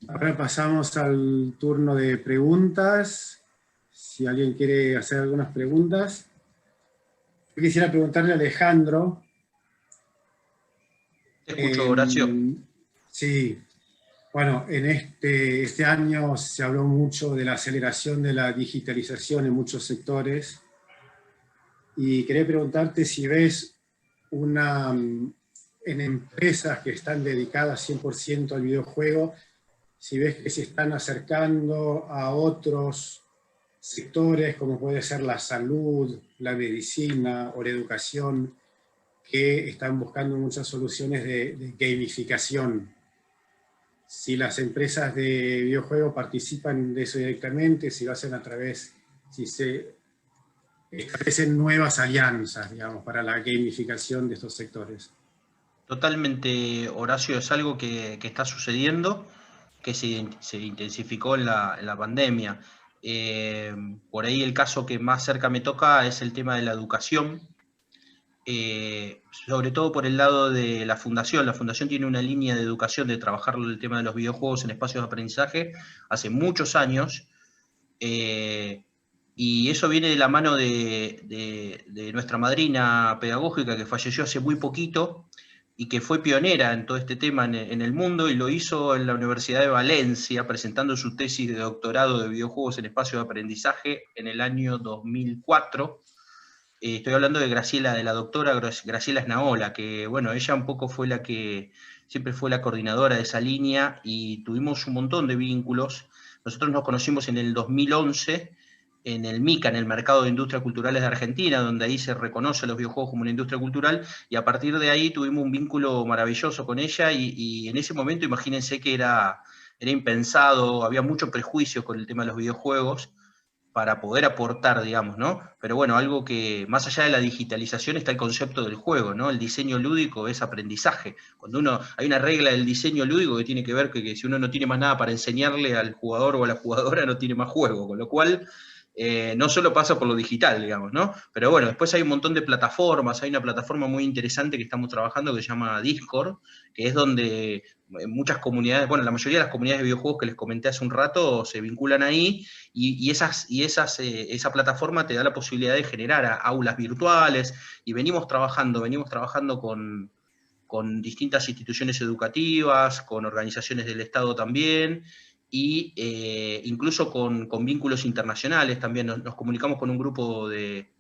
Ahora pasamos al turno de preguntas. Si alguien quiere hacer algunas preguntas. Yo quisiera preguntarle a Alejandro. Te escucho, Horacio. Sí. Bueno, en este año se habló mucho de la aceleración de la digitalización en muchos sectores y quería preguntarte si ves en empresas que están dedicadas 100% al videojuego, si ves que se están acercando a otros sectores como puede ser la salud, la medicina o la educación, que están buscando muchas soluciones de gamificación. Si las empresas de videojuegos participan de eso directamente, si lo hacen a través, si se establecen nuevas alianzas, digamos, para la gamificación de estos sectores. Totalmente, Horacio, es algo que está sucediendo, que se intensificó en la pandemia. Por ahí el caso que más cerca me toca es el tema de la educación. Sobre todo por el lado de la Fundación. La Fundación tiene una línea de educación de trabajar el tema de los videojuegos en espacios de aprendizaje hace muchos años, y eso viene de la mano de nuestra madrina pedagógica que falleció hace muy poquito y que fue pionera en todo este tema en el mundo, y lo hizo en la Universidad de Valencia presentando su tesis de doctorado de videojuegos en espacios de aprendizaje en el año 2004. Estoy hablando de Graciela, de la doctora Graciela Snaola, que bueno, ella un poco fue la que siempre fue la coordinadora de esa línea y tuvimos un montón de vínculos. Nosotros nos conocimos en el 2011 en el MICA, en el Mercado de Industrias Culturales de Argentina, donde ahí se reconoce a los videojuegos como una industria cultural, y a partir de ahí tuvimos un vínculo maravilloso con ella, y en ese momento imagínense que era impensado, había mucho prejuicio con el tema de los videojuegos, para poder aportar, digamos, ¿no? Pero bueno, algo que más allá de la digitalización está el concepto del juego, ¿no? El diseño lúdico es aprendizaje. Cuando hay una regla del diseño lúdico que tiene que ver que si uno no tiene más nada para enseñarle al jugador o a la jugadora, no tiene más juego, con lo cual no solo pasa por lo digital, digamos, ¿no? Pero bueno, después hay un montón de plataformas, hay una plataforma muy interesante que estamos trabajando que se llama Discord, que es donde muchas comunidades, bueno, la mayoría de las comunidades de videojuegos que les comenté hace un rato se vinculan ahí, y esa plataforma te da la posibilidad de generar aulas virtuales, y venimos trabajando con distintas instituciones educativas, con organizaciones del Estado también, y incluso con vínculos internacionales también. Nos comunicamos con un grupo de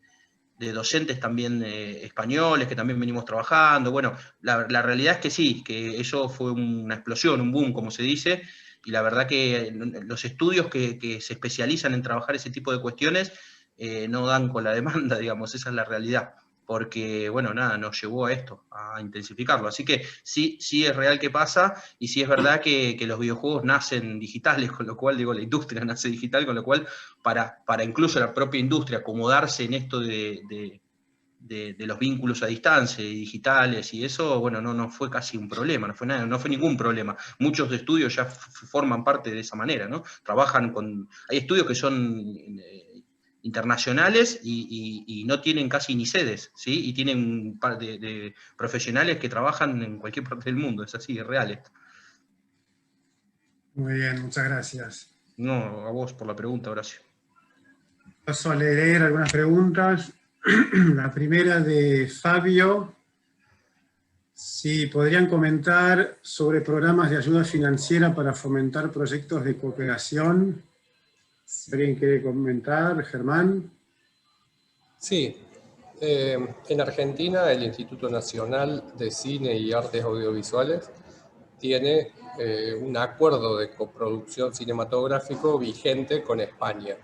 docentes también españoles que también venimos trabajando. Bueno, la realidad es que sí, que eso fue una explosión, un boom, como se dice, y la verdad que los estudios que se especializan en trabajar ese tipo de cuestiones no dan con la demanda, digamos, esa es la realidad. Porque, bueno, nada, nos llevó a esto, a intensificarlo. Así que sí es real que pasa, y sí es verdad que los videojuegos nacen digitales, con lo cual, digo, la industria nace digital, con lo cual, para incluso la propia industria acomodarse en esto de los vínculos a distancia y digitales y eso, bueno, no fue casi un problema, no fue ningún problema. Muchos estudios ya forman parte de esa manera, ¿no? Hay estudios que son internacionales y no tienen casi ni sedes, ¿sí? Y tienen un par de profesionales que trabajan en cualquier parte del mundo, es así, es real esto. Muy bien, muchas gracias. No, a vos por la pregunta, Horacio. Paso a leer algunas preguntas. La primera de Fabio. Si podrían comentar sobre programas de ayuda financiera para fomentar proyectos de cooperación. ¿Alguien quiere comentar? Germán. Sí, en Argentina el Instituto Nacional de Cine y Artes Audiovisuales tiene un acuerdo de coproducción cinematográfico vigente con España.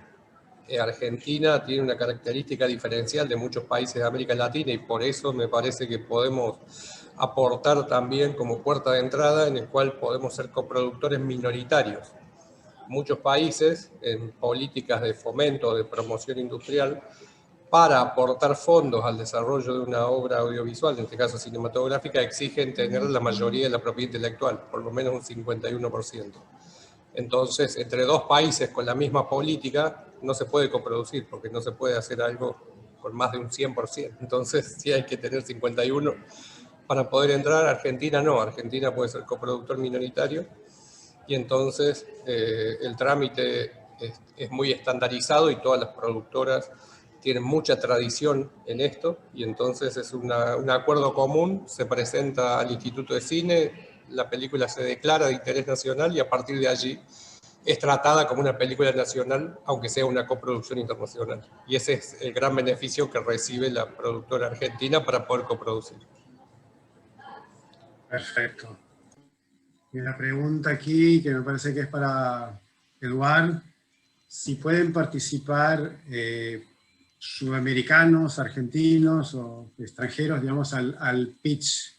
Argentina tiene una característica diferencial de muchos países de América Latina, y por eso me parece que podemos aportar también como puerta de entrada en el cual podemos ser coproductores minoritarios. Muchos países en políticas de fomento, de promoción industrial, para aportar fondos al desarrollo de una obra audiovisual, en este caso cinematográfica, exigen tener la mayoría de la propiedad intelectual, por lo menos un 51%. Entonces, entre dos países con la misma política no se puede coproducir, porque no se puede hacer algo con más de un 100%. Entonces, sí hay que tener 51% para poder entrar. Argentina no, Argentina puede ser coproductor minoritario, y entonces el trámite es muy estandarizado y todas las productoras tienen mucha tradición en esto, y entonces es un acuerdo común, se presenta al Instituto de Cine, la película se declara de interés nacional y a partir de allí es tratada como una película nacional, aunque sea una coproducción internacional. Y ese es el gran beneficio que recibe la productora argentina para poder coproducir. Perfecto. Y una pregunta aquí que me parece que es para Eduard. Si pueden participar sudamericanos, argentinos o extranjeros, digamos, al pitch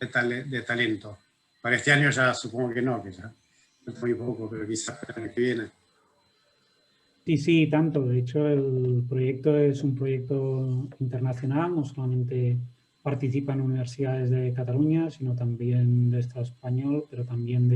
de talento. Para este año ya supongo que no, que ya es muy poco, pero quizás para el año que viene. Sí, tanto. De hecho, el proyecto es un proyecto internacional, no solamente participan universidades de Cataluña, sino también del Estado español, pero también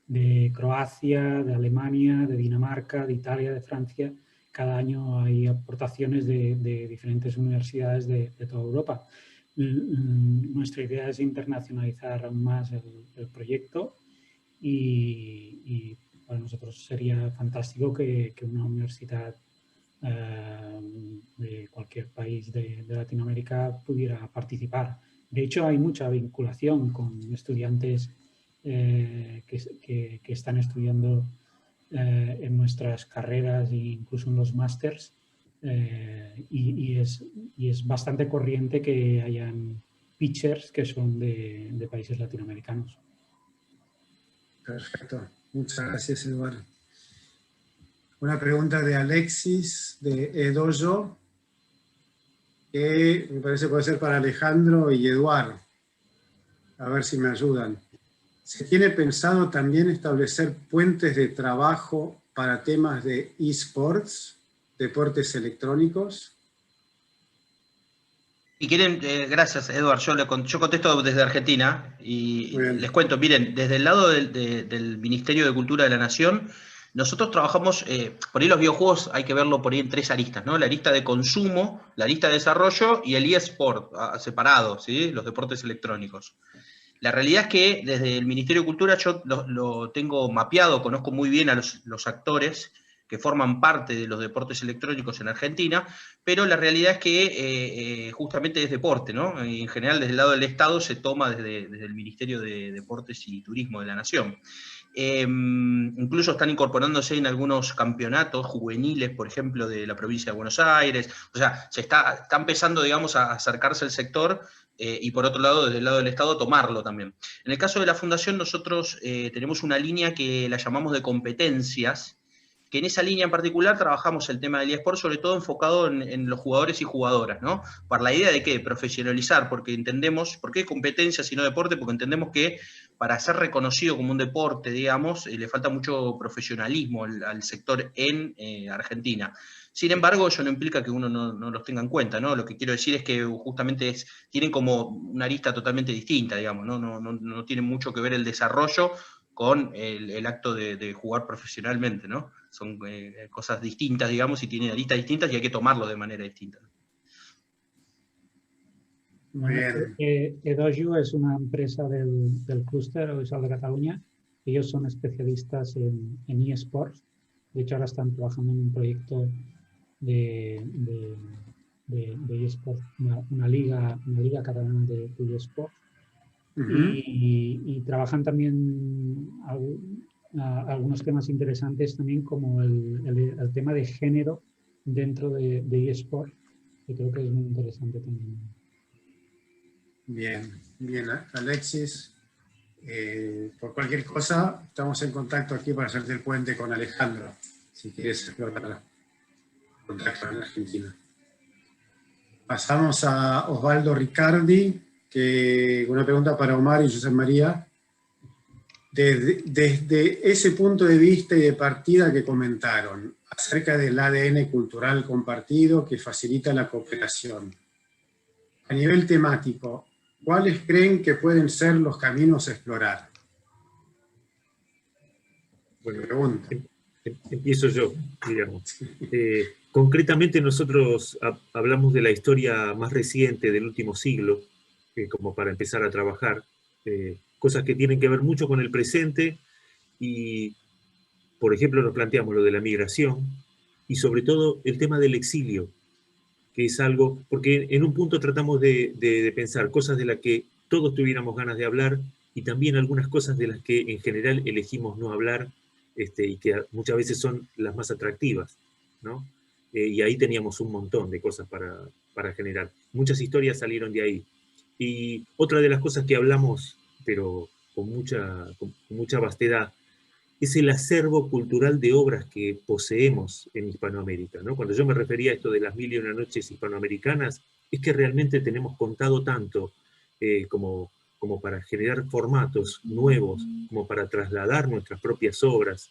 de Croacia, de Alemania, de Dinamarca, de Italia, de Francia. Cada año hay aportaciones de diferentes universidades de toda Europa. Nuestra idea es internacionalizar aún más el proyecto, y para nosotros sería fantástico que una universidad de cualquier país de Latinoamérica pudiera participar. De hecho, hay mucha vinculación con estudiantes que están estudiando en nuestras carreras e incluso en los másters, y es bastante corriente que hayan pitchers que son de países latinoamericanos. Perfecto. Muchas gracias, Eduardo. Una pregunta de Alexis, de Edoyo, que me parece puede ser para Alejandro y Eduardo. A ver si me ayudan. ¿Se tiene pensado también establecer puentes de trabajo para temas de eSports, deportes electrónicos? Y quieren, gracias Eduardo, yo contesto desde Argentina y les cuento, miren, desde el lado del Ministerio de Cultura de la Nación, nosotros trabajamos, por ahí los videojuegos hay que verlo por ahí en 3 aristas, ¿no? La arista de consumo, la arista de desarrollo y el eSport, separado, ¿sí? Los deportes electrónicos. La realidad es que desde el Ministerio de Cultura yo lo tengo mapeado, conozco muy bien a los actores que forman parte de los deportes electrónicos en Argentina, pero la realidad es que justamente es deporte, ¿no? En general desde el lado del Estado se toma desde el Ministerio de Deportes y Turismo de la Nación. Incluso están incorporándose en algunos campeonatos juveniles, por ejemplo, de la provincia de Buenos Aires. O sea, está empezando, digamos, a acercarse el sector y por otro lado, desde el lado del Estado, tomarlo también. En el caso de la Fundación, nosotros tenemos una línea que la llamamos de competencias, que en esa línea en particular trabajamos el tema del eSport, sobre todo enfocado en los jugadores y jugadoras, ¿no? Para la idea de que profesionalizar, porque entendemos, ¿por qué competencia si no deporte? Porque entendemos que para ser reconocido como un deporte, digamos, le falta mucho profesionalismo al sector en Argentina. Sin embargo, eso no implica que uno no los tenga en cuenta, ¿no? Lo que quiero decir es que justamente tienen como una arista totalmente distinta, digamos, ¿no? No tiene mucho que ver el desarrollo con el acto de jugar profesionalmente, ¿no? Son cosas distintas, digamos, y tienen aristas distintas y hay que tomarlo de manera distinta. Muy bien. Edoju es una empresa del clúster audiovisual de Cataluña. Ellos son especialistas en eSports. De hecho, ahora están trabajando en un proyecto de eSports, una liga catalana de eSports. Y trabajan también algunos temas interesantes también, como el tema de género dentro de eSport, que creo que es muy interesante también. Bien, Alexis. Por cualquier cosa, estamos en contacto aquí para hacerte el puente con Alejandro, si quieres explorar contacto en Argentina. Pasamos a Osvaldo Riccardi, que una pregunta para Omar y José María. Desde ese punto de vista y de partida que comentaron, acerca del ADN cultural compartido que facilita la cooperación, a nivel temático, ¿cuáles creen que pueden ser los caminos a explorar? Buena pregunta. Empiezo yo, digamos. Concretamente nosotros hablamos de la historia más reciente del último siglo, como para empezar a trabajar, cosas que tienen que ver mucho con el presente y, por ejemplo, nos planteamos lo de la migración y sobre todo el tema del exilio, que es algo, porque en un punto tratamos de pensar cosas de las que todos tuviéramos ganas de hablar y también algunas cosas de las que en general elegimos no hablar y que muchas veces son las más atractivas, ¿no? Y ahí teníamos un montón de cosas para generar. Muchas historias salieron de ahí. Y otra de las cosas que hablamos, pero con mucha vastedad, es el acervo cultural de obras que poseemos en Hispanoamérica, ¿no? Cuando yo me refería a esto de las 1001 noches hispanoamericanas, es que realmente tenemos contado tanto como para generar formatos nuevos, como para trasladar nuestras propias obras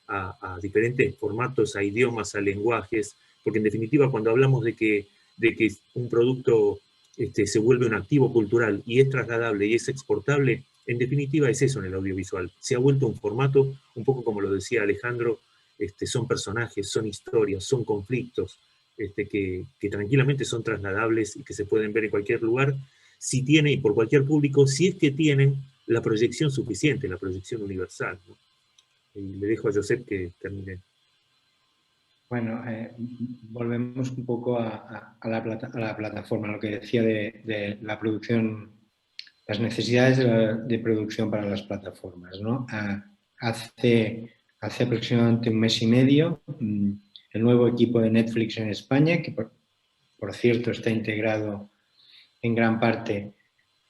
a diferentes formatos, a idiomas, a lenguajes, porque en definitiva cuando hablamos de que un producto se vuelve un activo cultural y es trasladable y es exportable, en definitiva es eso en el audiovisual. Se ha vuelto un formato, un poco como lo decía Alejandro, son personajes, son historias, son conflictos que tranquilamente son trasladables y que se pueden ver en cualquier lugar, si tiene, y por cualquier público, si es que tienen la proyección suficiente, la proyección universal, ¿no? Y le dejo a Josep que termine. Bueno, volvemos un poco a la plataforma, lo que decía de la producción, las necesidades de producción para las plataformas, ¿no? Hace aproximadamente un mes y medio, el el nuevo equipo de Netflix en España, que por cierto está integrado en gran parte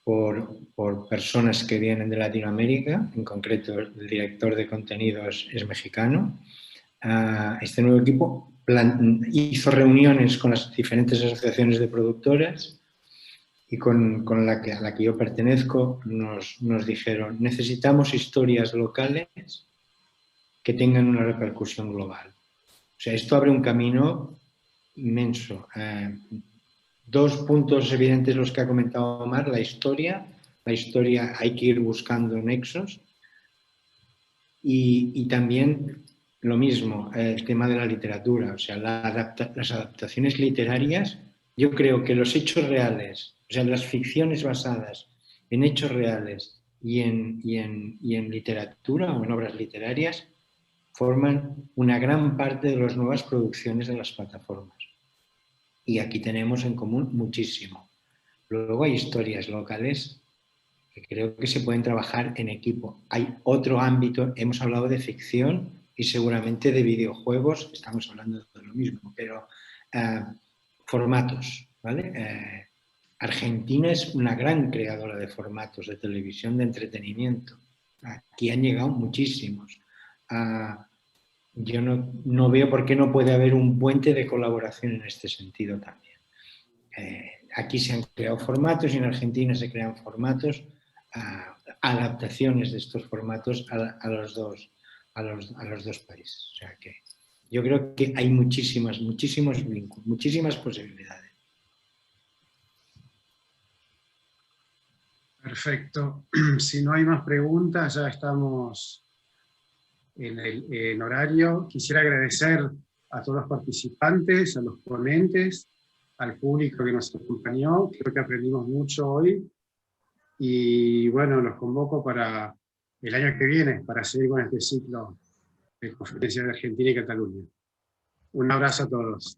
por personas que vienen de Latinoamérica, en concreto el director de contenidos es mexicano. Este nuevo equipo hizo reuniones con las diferentes asociaciones de productores y a la que yo pertenezco nos dijeron: necesitamos historias locales que tengan una repercusión global. O sea, esto abre un camino inmenso. Dos puntos evidentes los que ha comentado Omar: la historia hay que ir buscando nexos y también lo mismo, el tema de la literatura, o sea, las adaptaciones literarias. Yo creo que los hechos reales, o sea, las ficciones basadas en hechos reales y en literatura o en obras literarias forman una gran parte de las nuevas producciones de las plataformas. Y aquí tenemos en común muchísimo. Luego hay historias locales que creo que se pueden trabajar en equipo. Hay otro ámbito, hemos hablado de ficción y seguramente de videojuegos, estamos hablando de lo mismo, pero formatos, ¿vale? Argentina es una gran creadora de formatos de televisión de entretenimiento. Aquí han llegado muchísimos. Yo no veo por qué no puede haber un puente de colaboración en este sentido también. Aquí se han creado formatos y en Argentina se crean formatos, adaptaciones de estos formatos a los dos países. O sea que yo creo que hay muchísimos vínculos, muchísimas posibilidades. Perfecto. Si no hay más preguntas, ya estamos en horario. Quisiera agradecer a todos los participantes, a los ponentes, al público que nos acompañó. Creo que aprendimos mucho hoy. Y bueno, los convoco para el año que viene, para seguir con este ciclo de conferencias de Argentina y Cataluña. Un abrazo a todos.